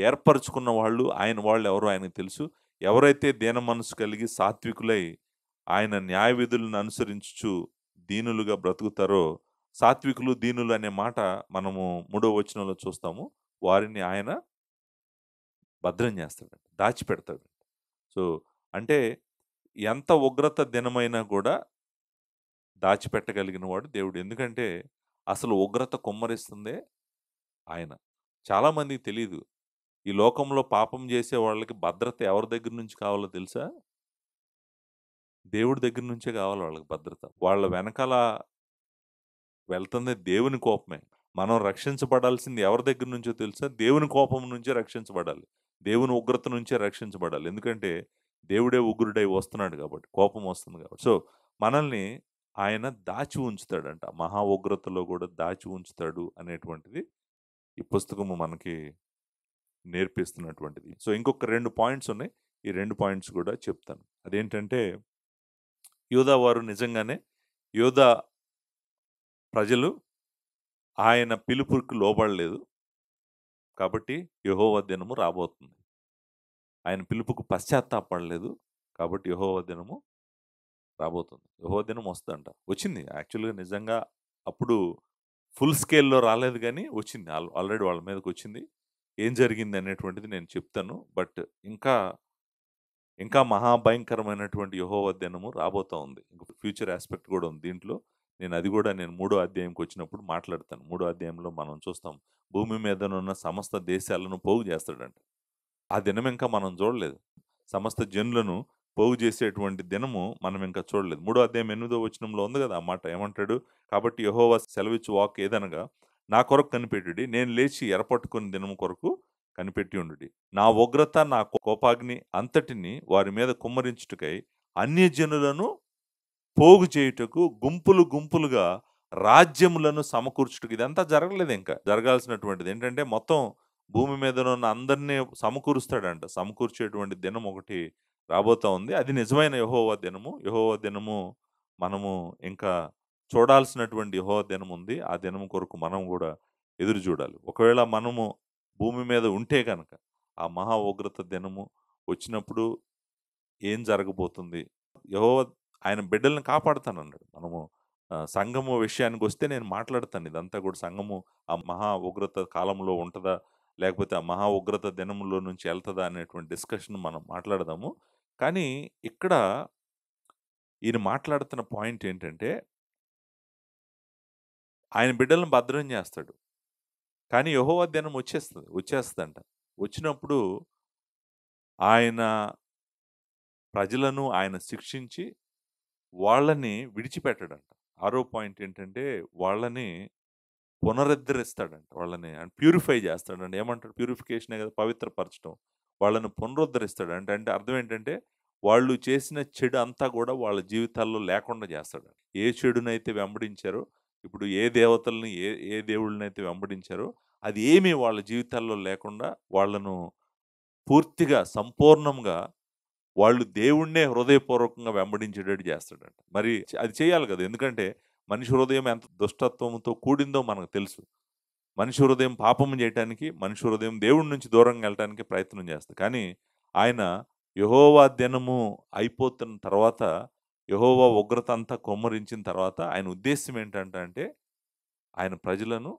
ఏర్పరుచుకున్న వాళ్ళు, ఆయన వాళ్ళెవరో ఆయనకు తెలుసు. ఎవరైతే దీన మనసు కలిగి సాత్వికులై ఆయన న్యాయ విధులను అనుసరించుచు దీనులుగా బ్రతుకుతారో, సాత్వికులు, దీనులు అనే మాట మనము 3వ వచనంలో చూస్తాము. వారిని ఆయన భద్రం చేస్తాడంట. దాచిపెడతాడు. సో, అంటే ఎంత ఉగ్రత దినమైనా గూడా దాచిపెట్టగలిగిన వాడు దేవుడు. ఎందుకంటే, అసలు ఉగ్రత కుమ్మరిస్తుందే ఆయన. చాలా మందికి తెలీదు. ఈ లోకంలో పాపం చేసే వాళ్ళకి భద్రత ఎవరి దగ్గర నుంచి కావాలో తెలుసా? దేవుడి దగ్గర నుంచే కావాలి వాళ్ళకి భద్రత. వాళ్ళ వెనకాల వెళ్తుంది దేవుని కోపమే. మనం రక్షించబడాల్సింది ఎవరి దగ్గర నుంచో తెలుసా? దేవుని కోపం నుంచే రక్షించబడాలి. దేవుని ఉగ్రత నుంచే రక్షించబడాలి. ఎందుకంటే దేవుడే ఉగ్రుడై వస్తున్నాడు కాబట్టి. కోపం వస్తుంది కాబట్టి. సో, మనల్ని ఆయన దాచి ఉంచుతాడంట. మహా ఉగ్రతలో కూడా దాచి ఉంచుతాడు అనేటువంటిది ఈ పుస్తకము మనకి నేర్పిస్తున్నటువంటిది. సో, ఇంకొక 2 పాయింట్స్ ఉన్నాయి. ఈ 2 పాయింట్స్ కూడా చెప్తాను. అదేంటంటే యూదా వారు నిజంగానే యూదా ప్రజలు ఆయన పిలుపుకి లోబడలేదు. కాబట్టి యెహోవా దినము రాబోతుంది. ఆయన పిలుపుకు పశ్చాత్తాపడలేదు. కాబట్టి యెహోవా దినము రాబోతుంది. యెహోవా దినం వస్తదంట. వచ్చింది. యాక్చువల్‌గా నిజంగా అప్పుడు ఫుల్ స్కేల్‌లో రాలేదు గానీ వచ్చింది. ఆల్రెడీ వాళ్ళ మీదకొచ్చింది. ఏం జరిగింది అనేటువంటిది నేను చెప్తాను. బట్ ఇంకా, ఇంకా మహాభయంకరమైనటువంటి యెహోవా దినము రాబోతా ఉంది. ఇంక ఫ్యూచర్ యాస్పెక్ట్ గూడా ఉంది దీంట్లో. నేను మూడో అధ్యాయంకొచ్చినప్పుడు మాట్లాడతాను. మూడో అధ్యాయంలో మనం చూస్తాం. భూమి మీదనున్న సమస్త దేశాలను పోగు చేస్తాడంట. ఆ దినం ఇంకా మనం చూడలేదు. సమస్త జనులను పోగు చేసేటువంటి దినము మనం ఇంకా చూడలేదు. మూడో అధ్యాయం 8దో వచనంలో ఉంది గదా! ఆ మాట ఏమంటాడు? కాబట్టి యెహోవా సెలవిచ్చు వాక్కు ఏదనగా, నా కొరకు కనిపెట్టుడి. నేను లేచి ఎరపట్టుకుని దినము కొరకు కనిపెట్టి ఉండుడి. నా ఉగ్రత, నా కోపాగ్ని అంతటిని వారి మీద కుమ్మరించుటకై అన్యజనులను పోగు చేయుటకు గుంపులు గుంపులుగా రాజ్యములను సమకూర్చుటకు ఇదంతా జరగలేదింకా. జరగాల్సినటువంటిది ఏంటంటే మొత్తం భూమి మీదనున్న అందరిని సమకూరుస్తాడంట. సమకూర్చేటువంటి దినం ఒకటి రాబోతా ఉంది. అది నిజమైన యెహోవా దినము. యెహోవా దినము మనము ఇంకా చూడాల్సినటువంటి యెహోవా దినం ఉంది. ఆ దినం కొరకు మనం గూడా ఎదురు జూడాలి. ఒకవేళ మనము భూమి మీద ఉంటే గనక ఆ మహా ఉగ్రత దినము వచ్చినప్పుడు ఏం జరగబోతుంది? యెహోవా ఆయన బిడ్డల్ని కాపాడుతానన్నాడు. మనము సంఘము విషయానికొస్తే నేను మాట్లాడతాను ఇదంతా గూడా సంఘము ఆ మహా ఉగ్రత కాలంలో ఉంటదా? లేకపోతే ఆ మహా ఉగ్రత దినములో నుంచి ఎళ్తదా? అనేటువంటి డిస్కషన్ మనం మాట్లాడదాము. కానీ ఇక్కడ ఈయన మాట్లాడుతున్న పాయింట్ ఏంటంటే, ఆయన బిడ్డలను భద్రం జేస్తాడు. కానీ యెహోవా దినం వచ్చేస్తదంట. వచ్చినప్పుడు ఆయన ప్రజలను ఆయన శిక్షించి వాళ్ళని విడిచిపెట్టడంట. ఆరో పాయింట్ ఏంటంటే, వాళ్ళని పునరుద్ధరిస్తాడంట. వాళ్ళని ప్యూరిఫై చేస్తాడంట. ఏమంటాడు? ప్యూరిఫికేషనే కదా! పవిత్రపరచడం. వాళ్ళని పునరుద్ధరిస్తాడు. అంటే అర్థం ఏంటంటే, వాళ్ళు చేసిన చెడు అంతా గూడా వాళ్ళ జీవితాల్లో లేకుండా చేస్తాడు. ఏ చెడునైతే వెంబడించారో, ఇప్పుడు ఏ దేవతల్ని, ఏ ఏ దేవుళ్ళనైతే వెంబడించారో, అది ఏమీ వాళ్ళ జీవితాల్లో లేకుండా వాళ్ళను పూర్తిగా, సంపూర్ణంగా వాళ్ళు దేవుడినే హృదయపూర్వకంగా వెంబడించేటట్టు చేస్తాడంట. మరి అది చేయాలి కదా! ఎందుకంటే మనిషి హృదయం ఎంత దుష్టత్వంతో కూడిందో మనకు తెలుసు. మనిషి హృదయం పాపం చేయటానికి, మనిషి హృదయం దేవుడి నుంచి దూరంగా వెళ్ళటానికి ప్రయత్నం చేస్తది. కానీ ఆయన యెహోవా దినము అయిపోతున్న తర్వాత, యెహోవా ఉగ్రత అంతా కుమ్మరించిన తర్వాత ఆయన ఉద్దేశ్యం ఏంటంటే ఆయన ప్రజలను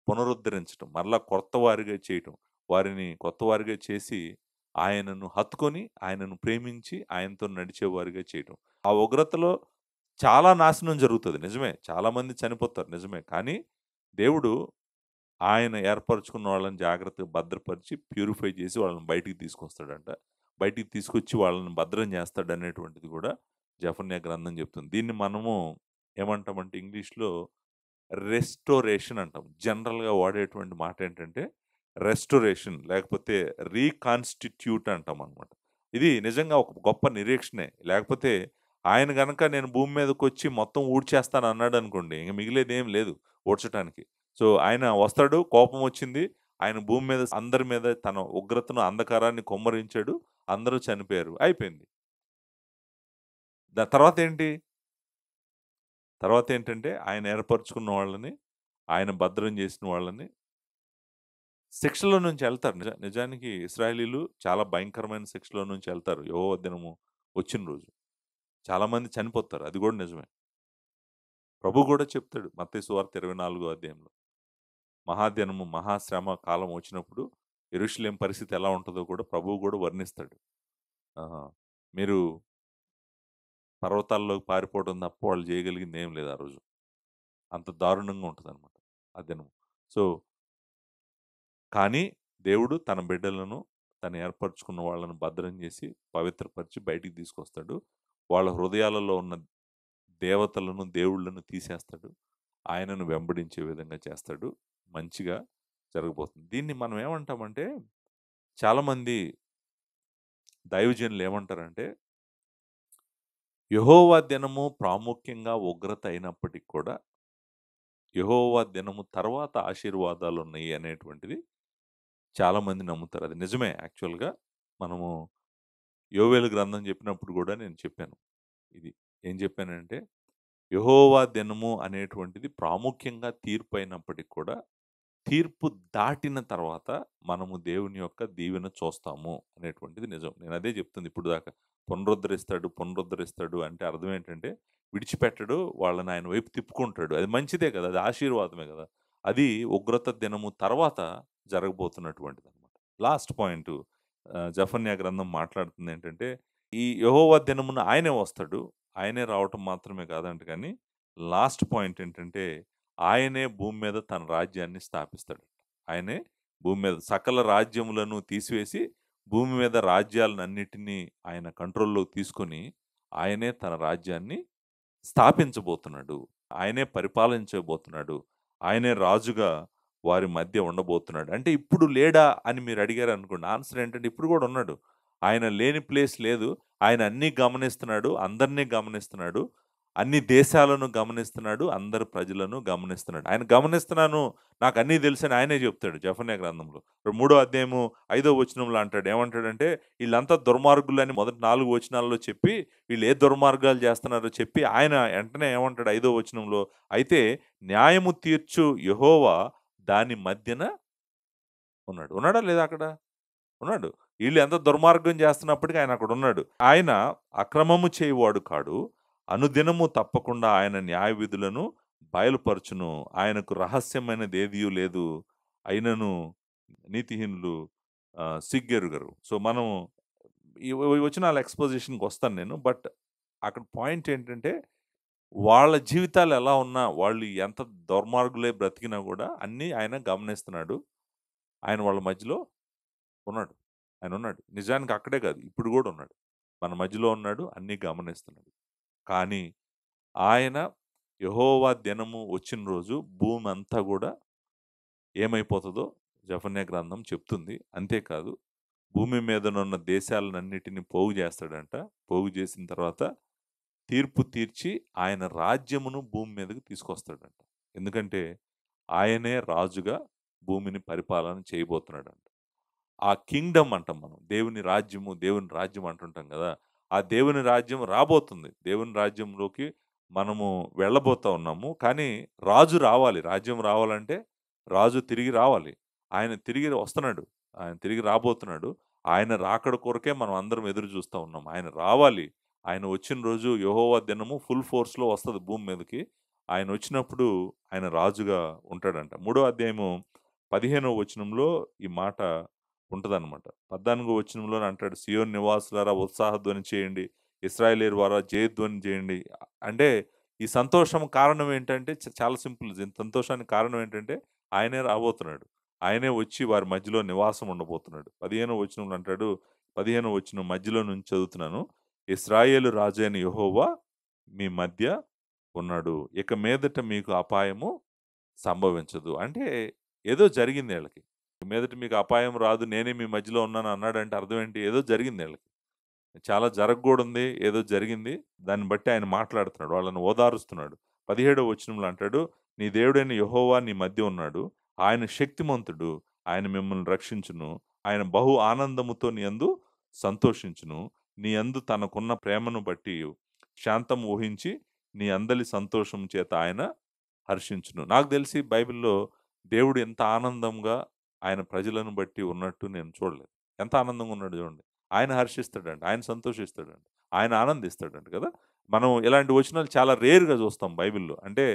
పునరుద్ధరించటం. మరలా కొత్త వారిగా చేయటం. వారిని కొత్త వారిగా చేసి, ఆయనను హత్తుకొని, ఆయనను ప్రేమించి, ఆయనతో నడిచేవారుగా చేయటం. ఆ ఉగ్రతలో చాలా నాశనం జరుగుతది. నిజమే. చాలామంది చనిపోతారు. నిజమే. కానీ దేవుడు ఆయన ఏర్పరచుకున్న వాళ్ళని జాగ్రత్తగా భద్రపరిచి, ప్యూరిఫై చేసి వాళ్ళని బయటికి తీసుకొస్తాడంట. బయటికి తీసుకొచ్చి వాళ్ళని భద్రం చేస్తాడనేటువంటిది కూడా జెఫన్యా గ్రంథం చెప్తుంది. దీన్ని మనము ఏమంటామంటే ఇంగ్లీష్‌లో రెస్టోరేషన్ అంటాం. జనరల్‌గా వాడేటువంటి మాట ఏంటంటే రెస్టోరేషన్ లేకపోతే రీకాన్స్టిట్యూట్ అంటామనమాట. ఇది నిజంగా ఒక గొప్ప నిరీక్షణే. లేకపోతే ఆయన గనక నేను భూమి మీదకొచ్చి మొత్తం ఊడ్చేస్తాను అన్నాడనుకోండి, ఇంక మిగిలేదేం లేదు ఊడ్చటానికి. సో, ఆయన వస్తాడు, కోపం వచ్చింది. ఆయన భూమి మీద అందరి మీద తన ఉగ్రతను, అంధకారాన్ని కుమ్మరించాడు. అందరూ చనిపోయారు. అయిపోయింది. తర్వాతేంటి? తర్వాతేంటంటే ఆయన ఏర్పరచుకున్న వాళ్ళని, ఆయన భద్రం చేసిన వాళ్ళని శిక్షలో నుంచి ఎళ్తారు. నిజానికి ఇశ్రాయేలీయులు చాలా భయంకరమైన శిక్షలో నుంచి ఎళ్తారు. యెహోవా దినము వచ్చిన రోజు. చాలామంది చనిపోతారు. అది గూడా నిజమే. ప్రభువు గూడా చెప్తాడు మత్తయి సువార్త 24 అధ్యాయంలో. మహాదినము, మహాశ్రమ కాలం వచ్చినప్పుడు యెరూషలేము పరిస్థితి ఎలా ఉంటదో కూడా ప్రభువు గూడా వర్ణిస్తాడు. ఆహా! మీరు పర్వతాల్లోకి పారిపోవడం తప్ప వాళ్ళు చేయగలిగిందేం లేదు ఆ రోజు. అంత దారుణంగా ఉంటదనమాట ఆ దినం. సో, కానీ దేవుడు తన బిడ్డలను, తను ఏర్పరచుకున్న వాళ్ళను భద్రం చేసి, పవిత్రపరిచి బయటికి తీసుకొస్తాడు. వాళ్ళ హృదయాలలో ఉన్న దేవతలను, దేవుళ్ళను తీసేస్తాడు. ఆయనను వెంబడించే విధంగా చేస్తాడు. మంచిగా జరగబోతుంది. దీన్ని మనం ఏమంటామంటే, చాలామంది దైవజనులు ఏమంటారంటే, యెహోవా దినము ప్రాముఖ్యంగా ఉగ్రత అయినప్పటికి కూడా, యెహోవా దినము తర్వాత ఆశీర్వాదాలున్నయి అనేటువంటిది చాలామంది నమ్ముతారు. అది నిజమే యాక్చువల్‌గా. మనము యోవేలు గ్రంథం చెప్పినప్పుడు గూడా నేను చెప్పాను. ఇది. ఏం చెప్పానంటే, యెహోవా దినము అనేటువంటిది ప్రాముఖ్యంగా తీర్పయినప్పటికి కూడా, తీర్పు దాటిన తర్వాత మనము దేవుని యొక్క దీవెన చూస్తాము అనేటువంటిది నిజం. నేనదే చెప్తుంది ఇప్పుడు దాకా. పునరుద్ధరిస్తాడు, పునరుద్ధరిస్తాడు అంటే అర్థం ఏంటంటే, విడిచిపెట్టడు, వాళ్ళని ఆయన వైపు తిప్పుకుంటాడు. అది మంచిదే కదా! అది ఆశీర్వాదమే గదా! అది ఉగ్రత దినము తర్వాత జరగబోతున్నటువంటిదనమాట. లాస్ట్ పాయింటు జెఫన్యా గ్రంథం మాట్లాడుతుందేంటంటే, ఈ యెహోవా దినమున ఆయనే వస్తాడు. ఆయనే రావటం మాత్రమే కాదంట గానీ, లాస్ట్ పాయింట్ ఏంటంటే, ఆయనే భూమి మీద తన రాజ్యాన్ని స్థాపిస్తాడు. ఆయనే భూమి మీద సకల రాజ్యములను తీసివేసి, భూమి మీద రాజ్యాలనన్నిటిని ఆయన కంట్రోల్‌లోకి తీసుకొని, ఆయనే తన రాజ్యాన్ని స్థాపించబోతున్నాడు. ఆయనే పరిపాలించబోతున్నాడు. ఆయనే రాజుగా వారి మధ్య ఉండబోతున్నాడు. అంటే ఇప్పుడు లేడా అని మీరడిగారనుకోండి. ఆన్సర్ ఏంటంటే ఇప్పుడు గూడా ఉన్నాడు. ఆయన లేని ప్లేస్ లేదు. ఆయన అన్నీ గమనిస్తున్నాడు. అందరిని గమనిస్తున్నాడు. అన్ని దేశాలను గమనిస్తున్నాడు. అందరి ప్రజలను గమనిస్తున్నాడు. ఆయన గమనిస్తున్నాను, నాకన్నీ తెలుసని ఆయనే చెప్తాడు జెఫన్యా గ్రంథంలో. మూడో అధ్యాయము 5వ వచనంలో అంటాడు. ఏమంటాడంటే, ఈళ్ళంతా దుర్మార్గులని మొదటి 4 వచనాల్లో చెప్పి, వీళ్ళు ఏ దుర్మార్గాలు చేస్తున్నారో చెప్పి, ఆయన వెంటనే ఏమంటాడు 5వ వచనంలో, అయితే న్యాయము తీర్చు యెహోవా దాని మధ్యన ఉన్నాడు. ఉన్నాడా లేదా అక్కడ? ఉన్నాడు. ఈళ్ళు ఎంత దుర్మార్గం చేస్తున్నప్పటికి ఆయన అక్కడున్నాడు. ఆయన అక్రమము చేయువాడు కాడు. అనుదినము తప్పకుండా ఆయన న్యాయ విధులను బయలుపరచును. ఆయనకు రహస్యమైనదేదియూ లేదు. అయినను నీతిహీనులు సిగ్గెరుగరు. సో, మనం ఈ వచనాల ఎక్స్‌పోజిషన్‌కొస్తాను నేను. బట్ అక్కడ పాయింట్ ఏంటంటే, వాళ్ళ జీవితాలు ఎలా ఉన్నా, వాళ్ళు ఎంత దుర్మార్గులై బ్రతికినా గూడా అన్నీ ఆయన గమనిస్తున్నాడు. ఆయన వాళ్ళ మధ్యలో ఉన్నాడు. ఆయనున్నాడు. నిజానికి అక్కడే కాదు, ఇప్పుడు గూడా ఉన్నాడు. మన మధ్యలో ఉన్నాడు. అన్నీ గమనిస్తున్నాడు. కానీ ఆయన యెహోవా దినము వచ్చిన రోజు భూమంతా గూడా ఏమైపోతదో జెఫన్యా గ్రంథం చెప్తుంది. అంతేకాదు భూమి మీదనున్న దేశాలనన్నిటిని పోగు చేస్తాడంట. పోగు చేసిన తర్వాత తీర్పు తీర్చి ఆయన రాజ్యమును భూమి మీదకి తీసుకొస్తాడంట. ఎందుకంటే ఆయనే రాజుగా భూమిని పరిపాలన చేయబోతున్నాడంట. ఆ కింగ్‌డమ్ అంటాం మనం. దేవుని రాజ్యము, దేవుని రాజ్యం అంటుంటాం గదా! ఆ దేవుని రాజ్యం రాబోతుంది. దేవుని రాజ్యంలోకి మనము వెళ్ళబోతా ఉన్నాము. కానీ రాజు రావాలి. రాజ్యం రావాలంటే రాజు తిరిగి రావాలి. ఆయన తిరిగి వస్తున్నాడు. ఆయన తిరిగి రాబోతున్నాడు. ఆయన రాకడ కొరకే మనం అందరం ఎదురు చూస్తా ఉన్నాం. ఆయన రావాలి. ఆయన వచ్చిన రోజు యెహోవా దినము ఫుల్ ఫోర్స్‌లో వస్తది భూమి మీదకి. ఆయన వచ్చినప్పుడు ఆయన రాజుగా ఉంటాడంట. మూడో అధ్యాయము 15వ వచనంలో ఈ మాట ఉంటదనమాట. 14వ వచనంలోనే అంటాడు, "సియోను నివాసులారా ఉత్సాహధ్వని చేయండి. ఇశ్రాయేలీయుల వారా జయధ్వని చేయండి." అంటే ఈ సంతోషం కారణం ఏంటంటే చాలా సింపుల్. సంతోషానికి కారణం ఏంటంటే ఆయనే రాబోతున్నాడు. ఆయనే వచ్చి వారి మధ్యలో నివాసం ఉండబోతున్నాడు. 15వ వచనంలో అంటాడు, 15వ వచనం మధ్యలో నుంచి చదువుతున్నాను. ఇశ్రాయేలు రాజు అయిన యెహోవా మీ మధ్య ఉన్నాడు. ఇక మీదట మీకు అపాయము సంభవించదు. అంటే ఏదో జరిగింది ఈళ్ళకి. ఇక మీదట మీకు అపాయం రాదు. నేనే మీ మధ్యలో ఉన్నాను అన్నాడంటే అర్థం ఏంటి? ఏదో జరిగింది ఈళ్ళకి. చాలా జరగకూడంది. ఏదో జరిగింది. దాన్ని బట్టి ఆయన మాట్లాడుతున్నాడు. వాళ్ళని ఓదారుస్తున్నాడు. 17వ వచనంలో అంటాడు, "నీ దేవుడైన యెహోవా నీ మధ్య ఉన్నాడు. ఆయన శక్తిమంతుడు. ఆయన మిమ్మల్ని రక్షించును. ఆయన బహు ఆనందముతో నీ యందు సంతోషించును. నీ యందు తనకున్న ప్రేమను బట్టి శాంతం ఊహించి నీ అందలి సంతోషం చేత ఆయన హర్షించును." నాకు తెలిసి బైబిల్‌లో దేవుడు ఎంత ఆనందంగా ఆయన ప్రజలను బట్టి ఉన్నట్టు నేను చూడలేదు. ఎంత ఆనందంగా ఉన్నాడో చూడండి. ఆయన హర్షిస్తాడంట. ఆయన సంతోషిస్తాడంట. ఆయన ఆనందిస్తాడంట కదా! మనం ఇలాంటి వచనాలు చాలా రేర్‌గా చూస్తాం బైబిల్‌లో. అంటే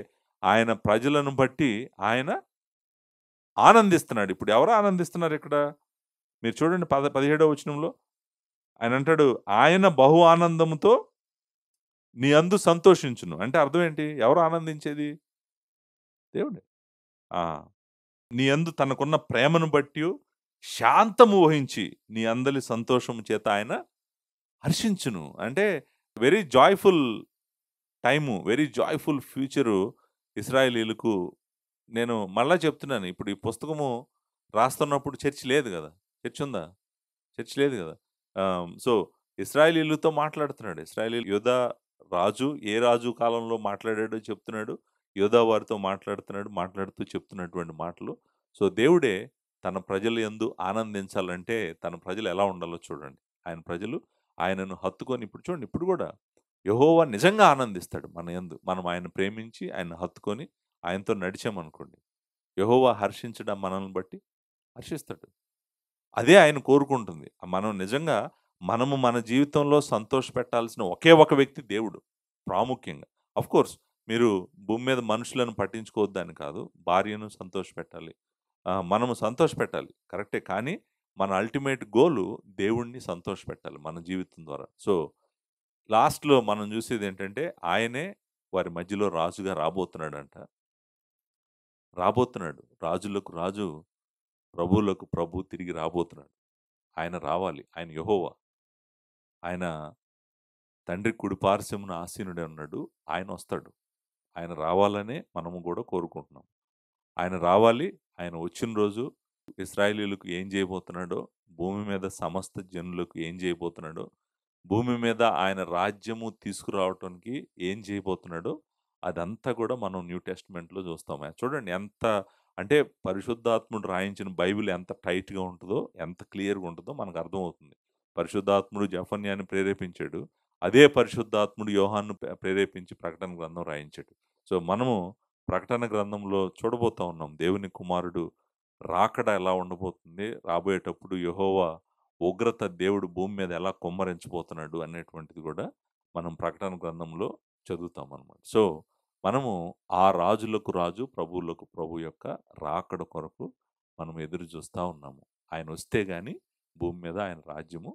ఆయన ప్రజలను బట్టి ఆయన ఆనందిస్తున్నాడు. ఇప్పుడు ఎవరు ఆనందిస్తున్నారు ఇక్కడ? మీరు చూడండి 17వ వచనంలో ఆయన అంటాడు, "ఆయన బహు ఆనందముతో నీ యందు సంతోషించును." అంటే అర్థం ఏంటి? ఎవరు ఆనందించేది? దేవుడే. ఆ! నీ యందు తనకున్న ప్రేమను బట్టి శాంతము వహించి నీ అందలి సంతోషము చేత ఆయన హర్షించును. అంటే very joyful time, very joyful future ఇశ్రాయేలీయులకు. నేను మళ్ళా చెప్తున్నాను. ఇప్పుడు ఈ పుస్తకము రాస్తున్నప్పుడు చర్చ్ లేదు గదా! చర్చ్ ఉందా? చర్చ్ లేదు గదా! సో, ఇశ్రాయేలీయులతో మాట్లాడుతున్నాడు. ఇశ్రాయేలీయులు యూదా రాజు ఏ రాజు కాలంలో మాట్లాడాడో చెప్తున్నాడు. యూదా వారితో మాట్లాడుతున్నాడు. మాట్లాడుతూ చెప్తున్నటువంటి మాటలు. సో, దేవుడే తన ప్రజల యందు ఆనందించాలంటే తన ప్రజలు ఎలా ఉండాలో చూడండి. ఆయన ప్రజలు ఆయనను హత్తుకొని ఇప్పుడు చూడండి ఇప్పుడు గూడా యెహోవా నిజంగా ఆనందిస్తాడు మన యందు. మనం ఆయన్ని ప్రేమించి ఆయన్ని హత్తుకొని ఆయనతో నడిచామనుకోండి. యెహోవా హర్షించడం మనల్ని బట్టి హర్షిస్తాడు. అదే ఆయన కోరుకుంటుంది. మనం నిజంగా మనము మన జీవితంలో సంతోషపెట్టాల్సిన ఒకే ఒక వ్యక్తి దేవుడు. ప్రాముఖ్యంగా. ఆఫ్‌కోర్స్ మీరు భూమి మీద మనుషులను పట్టించుకోవద్దని కాదు. భార్యను సంతోషపెట్టాలి. మనము సంతోషపెట్టాలి. కరెక్టే. కానీ మన అల్టిమేట్ గోలు దేవుడిని సంతోషపెట్టాలి మన జీవితం ద్వారా. సో, లాస్ట్‌లో మనం చూసేదేంటంటే ఆయనే వారి మధ్యలో రాజుగా రాబోతున్నాడంట. రాబోతున్నాడు. రాజులకు రాజు, ప్రభువులకు ప్రభు తిరిగి రాబోతున్నాడు. ఆయన రావాలి. ఆయన యెహోవా. ఆయన తండ్రి కుడి పార్శ్వమున ఆసీనుడై ఉన్నాడు. ఆయనొస్తాడు. ఆయన రావాలనే మనము గూడా కోరుకుంటున్నాం. ఆయన రావాలి. ఆయన వచ్చిన రోజు ఇశ్రాయేలీయులకు ఏం చేయబోతున్నాడో, భూమి మీద సమస్త జనులకు ఏం చేయబోతున్నాడో, భూమి మీద ఆయన రాజ్యము తీసుకురావటానికి ఏం చేయబోతున్నాడో, అదంతా గూడా మనం న్యూ టెస్టమెంట్‌లో చూస్తాం. చూడండి ఎంత అంటే పరిశుద్ధాత్ముడు రాయించిన బైబిల్ ఎంత టైట్‌గా ఉంటదో, ఎంత క్లియర్‌గా ఉంటదో మనకు అర్థమవుతుంది. పరిశుద్ధాత్ముడు జెఫన్యాని ప్రేరేపించాడు. అదే పరిశుద్ధాత్ముడు యోహాన్ను ప్రేరేపించి ప్రకటన గ్రంథం రాయించాడు. సో, మనము ప్రకటన గ్రంథంలో చూడబోతా ఉన్నాం. దేవుని కుమారుడు రాకడ ఎలా ఉండబోతుంది? రాబోయేటప్పుడు యెహోవా ఉగ్రత దేవుడు భూమి మీద ఎలా కుమ్మరించబోతున్నాడు అనేటువంటిది గూడా మనం ప్రకటన గ్రంథంలో చదువుతామనమాట. సో, మనము ఆ రాజులకు రాజు, ప్రభువులకు ప్రభు యొక్క రాకడ కొరకు మనం ఎదురు చూస్తా ఉన్నాము. ఆయనొస్తే గాని భూమి మీద ఆయన రాజ్యము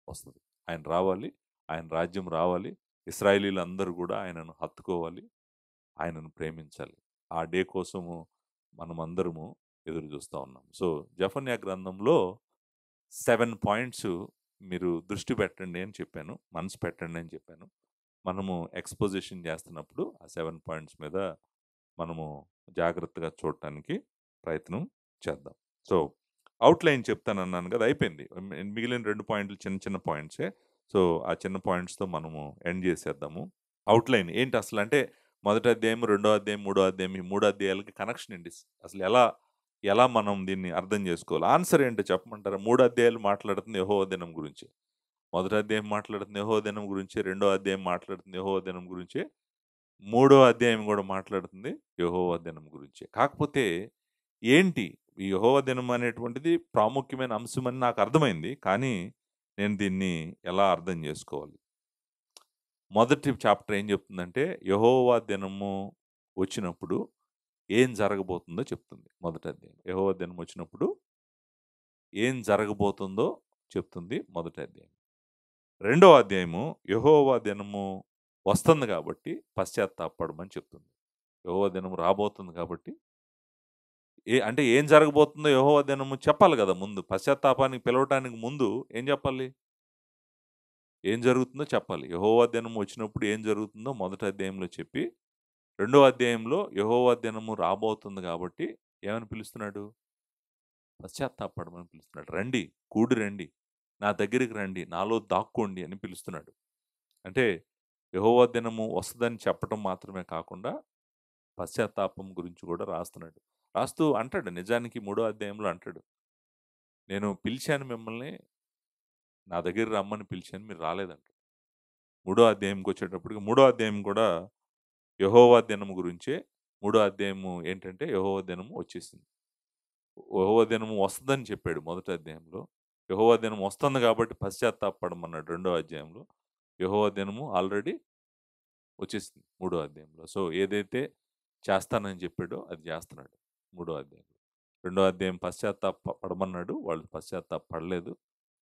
వస్తది. ఆయన రావాలి. ఆయన రాజ్యం రావాలి. ఇశ్రాయేలీయులందరూ గూడా ఆయనను హత్తుకోవాలి. ఆయనను ప్రేమించాలి. ఆ డే కోసము మనమందరము ఎదురు చూస్తా ఉన్నాం. సో, జెఫన్యా గ్రంథంలో 7 పాయింట్స్ మీరు దృష్టి పెట్టండి అని చెప్పాను. మనసు పెట్టండి అని చెప్పాను. మనము ఎక్స్‌పోజిషన్ చేస్తున్నప్పుడు ఆ 7 పాయింట్స్ మీద మనము జాగ్రత్తగా చూడటానికి ప్రయత్నం చేద్దాం. సో, ఔట్‌లైన్ చెప్తానన్నాను గదా! అయిపోయింది. మిగిలిన 2 పాయింట్లు చిన్న చిన్న పాయింట్సే. సో, ఆ చిన్న పాయింట్స్‌తో మనము ఎండ్ చేసేద్దాము. ఔట్‌లైన్ ఏంటి అసలంటే మొదటి అధ్యాయం, రెండో అధ్యాయం, మూడో అధ్యాయం ఈ 3 అధ్యాయాలకి కనెక్షన్ ఏంటి? అసలు ఎలా ఎలా మనం దీన్ని అర్థం చేసుకోవాలి? ఆన్సర్ ఏంటో చెప్పమంటారా? 3 అధ్యాయాలు మాట్లాడుతుంది యెహోవా దినం గురించి. మొదటి అధ్యాయం మాట్లాడుతుంది యెహోవా దినం గురించే. రెండో అధ్యాయం మాట్లాడుతుంది యెహోవా దినం గురించే. మూడో అధ్యాయం గూడా మాట్లాడుతుంది యెహోవా దినం గురించే. కాకపోతే ఏంటి ఈ యెహోవా దినం అనేటువంటిది ప్రాముఖ్యమైన అంశం అని నాకు అర్థమైంది. కానీ నేను దీన్ని ఎలా అర్థం చేసుకోవాలి? మొదటి చాప్టర్ ఏం చెప్తుందంటే, యెహోవా దినము వచ్చినప్పుడు ఏం జరగబోతుందో చెప్తుంది. మొదటి అధ్యాయం. యెహోవా దినం వచ్చినప్పుడు ఏం జరగబోతుందో చెప్తుంది మొదటి అధ్యాయం. రెండవ అధ్యాయము యెహోవా దినము వస్తుంది కాబట్టి పశ్చాత్తాపపడమని చెప్తుంది. యెహోవా దినం రాబోతుంది కాబట్టి అంటే ఏం జరగబోతుందో యెహోవా దినము చెప్పాలి గదా! ముందు. పశ్చాత్తాపానికి పిలవటానికి ముందు ఏం చెప్పాలి? ఏం జరుగుతుందో చెప్పాలి. యెహోవా దినం వచ్చినప్పుడు ఏం జరుగుతుందో మొదటి అధ్యాయంలో చెప్పి, రెండో అధ్యాయంలో యెహోవా దినము రాబోతుంది గాబట్టి ఏమని పిలుస్తున్నాడు? పశ్చాత్తాపపడమని పిలుస్తున్నాడు. రండి, కూడి రండి, నా దగ్గరికి రండి, నాలో దాక్కోండి అని పిలుస్తున్నాడు. అంటే యెహోవా దినము వస్తదని చెప్పటం మాత్రమే కాకుండా, పశ్చాత్తాపం గురించి గూడా రాస్తున్నాడు. రాస్తూ అంటాడు, నిజానికి మూడో అధ్యాయంలో అంటాడు. నేను పిలిచాను మిమ్మల్ని, నా దగ్గరికి రమ్మని పిలిచాను, మీరు రాలేదంటాడు. మూడో అధ్యాయంకొచ్చేటప్పటికి మూడో అధ్యాయం కూడా యెహోవా దినము గురించే. మూడో అధ్యాయము ఏంటంటే యెహోవా దినము వచ్చేసింది. యెహోవా దినము వస్తదని చెప్పాడు మొదటి అధ్యాయంలో. యెహోవా దినం వస్తుంది కాబట్టి పశ్చాత్తాపపడమన్నాడు రెండో అధ్యాయంలో. యెహోవా దినము ఆల్రెడీ వచ్చేసింది మూడో అధ్యాయంలో. సో, ఏదైతే చేస్తానని చెప్పాడో అది చేస్తున్నాడు మూడో అధ్యాయంలో. రెండో అధ్యాయం పడమన్నాడు. వాళ్ళు పశ్చాత్తాపపడలేదు.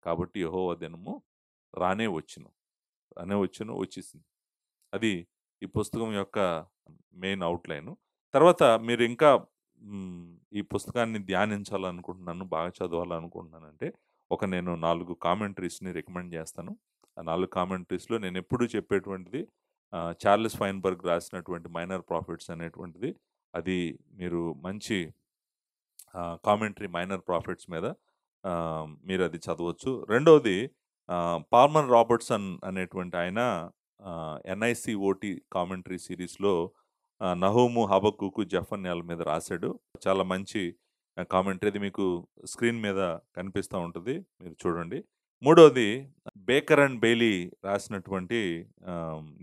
కాబట్టి యెహోవా దినము రానే వచ్చును. రానే వచ్చును, వచ్చేసింది. అది ఈ పుస్తకం యొక్క మెయిన్ ఔట్‌లైను. తర్వాత మీరింకా ఈ పుస్తకాన్ని ధ్యానించాలనుకుంటున్నాను, బాగా చదవాలనుకుంటున్నానంటే, నేను 4 కామెంటరీస్‌ని రికమెండ్ చేస్తాను. ఆ 4 కామెంటరీస్‌లో నేనెప్పుడూ చెప్పేటువంటిది చార్లెస్ ఫైన్‌బర్గ్ రాసినటువంటి 'మైనర్ ప్రాఫిట్స్' అనేటువంటిది. అది మీరు మంచి కామెంటరీ 'మైనర్ ప్రాఫిట్స్' మీద మీరది చదవచ్చు. రెండోది పాల్మర్ రాబర్ట్సన్ అనేటువంటి ఆయన ఎన్ఐసిఓటి కామెంటరీ సీరీస్‌లో నహూము, హబక్కూకు, జెఫన్యాల మీద రాశాడు. చాలా మంచి కామెంటరీ. అది మీకు స్క్రీన్ మీద కనిపిస్తా ఉంటది. మీరు చూడండి. మూడోది బేకర్ అండ్ బెయిలీ రాసినటువంటి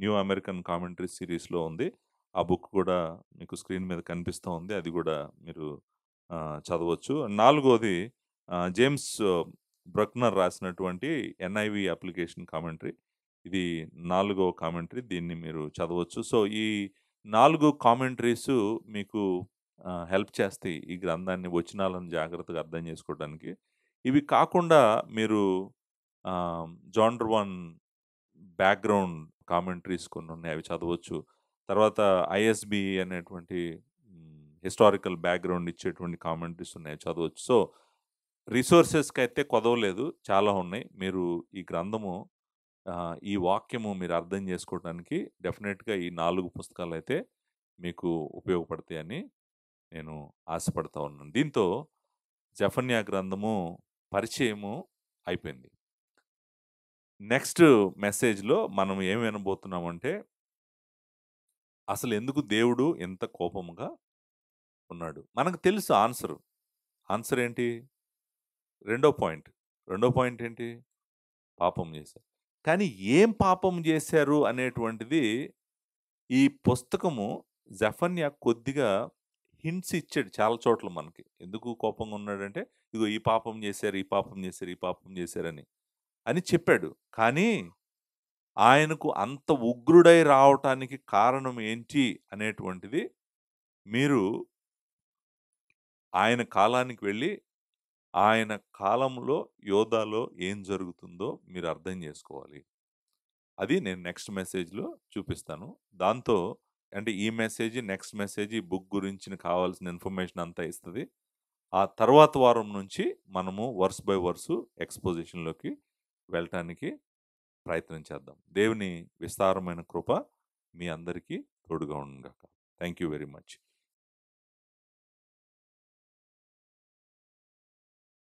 న్యూ అమెరికన్ కామెంటరీ సీరీస్‌లో ఉంది. ఆ బుక్ కూడా మీకు స్క్రీన్ మీద కనిపిస్తా ఉంది. అది కూడా మీరు చదవచ్చు. నాలుగోది జేమ్స్ బ్రక్నర్ రాసినటువంటి ఎన్ఐవి అప్లికేషన్ కామెంటరీ. ఇది నాలుగో కామెంటరీ. దీన్ని మీరు చదవచ్చు. సో, ఈ 4 కామెంటరీసు మీకు హెల్ప్ చేస్తాయి. ఈ గ్రంథాన్ని వచనాలను జాగ్రత్తగా అర్థం చేసుకోవడానికి. ఇవి కాకుండా మీరు జాన్ డ్రువాన్ బ్యాక్‌గ్రౌండ్ కామెంటరీస్ కొన్నున్నాయి. అవి చదవచ్చు. తర్వాత ఐఎస్‌బి అనేటువంటి హిస్టారికల్ బ్యాక్‌గ్రౌండ్ ఇచ్చేటువంటి కామెంటరీస్ ఉన్నాయి. చదవచ్చు. సో, రిసోర్సెస్‌కైతే కొదవలేదు. చాలా ఉన్నాయి. మీరు ఈ గ్రంథము ఈ వాక్యము మీరు అర్థం చేసుకోవడానికి డెఫినిట్‌గా ఈ 4 పుస్తకాలైతే మీకు ఉపయోగపడతాయని నేను ఆశపడతా ఉన్నాను. దీంతో జెఫన్యా గ్రంథము పరిచయము అయిపోయింది. నెక్స్ట్ మెసేజ్‌లో మనం ఏం వినబోతున్నామంటే, అసలెందుకు దేవుడు ఇంత కోపముగా ఉన్నాడు? మనకు తెలుసు ఆన్సరు. ఆన్సర్ ఏంటి? రెండో పాయింట్. రెండో పాయింట్ ఏంటి? పాపం చేశారు. కానీ ఏం పాపం చేశారు అనేటువంటిది ఈ పుస్తకము జెఫన్యా కొద్దిగా హింట్స్ ఇచ్చాడు చాలా చోట్ల మనకి. ఎందుకు కోపంగా ఉన్నాడంటే, ఇదిగో ఈ పాపం చేశారు, ఈ పాపం చేశారు, ఈ పాపం చేశారని అని చెప్పాడు. కానీ ఆయనకు అంత ఉగ్రుడై రావటానికి కారణం ఏంటి అనేటువంటిది మీరు ఆయన కాలానికి వెళ్ళి, ఆయన కాలంలో యోధాలో ఏం జరుగుతుందో మీరు అర్థం చేసుకోవాలి. అది నేను నెక్స్ట్ మెసేజ్‌లో చూపిస్తాను. దాంతో అంటే ఈ మెసేజ్, నెక్స్ట్ మెసేజ్ ఈ బుక్ గురించిన కావాల్సిన ఇన్ఫర్మేషన్ అంతా ఇస్తది. ఆ తర్వాత వారం నుంచి మనము వర్స్ బై వర్స్ ఎక్స్‌పోజిషన్‌లోకి వెళ్ళటానికి ప్రయత్నం చేద్దాం. దేవుని విస్తారమైన కృప మీ అందరికీ తోడుగా ఉండును గాక. Thank you very much.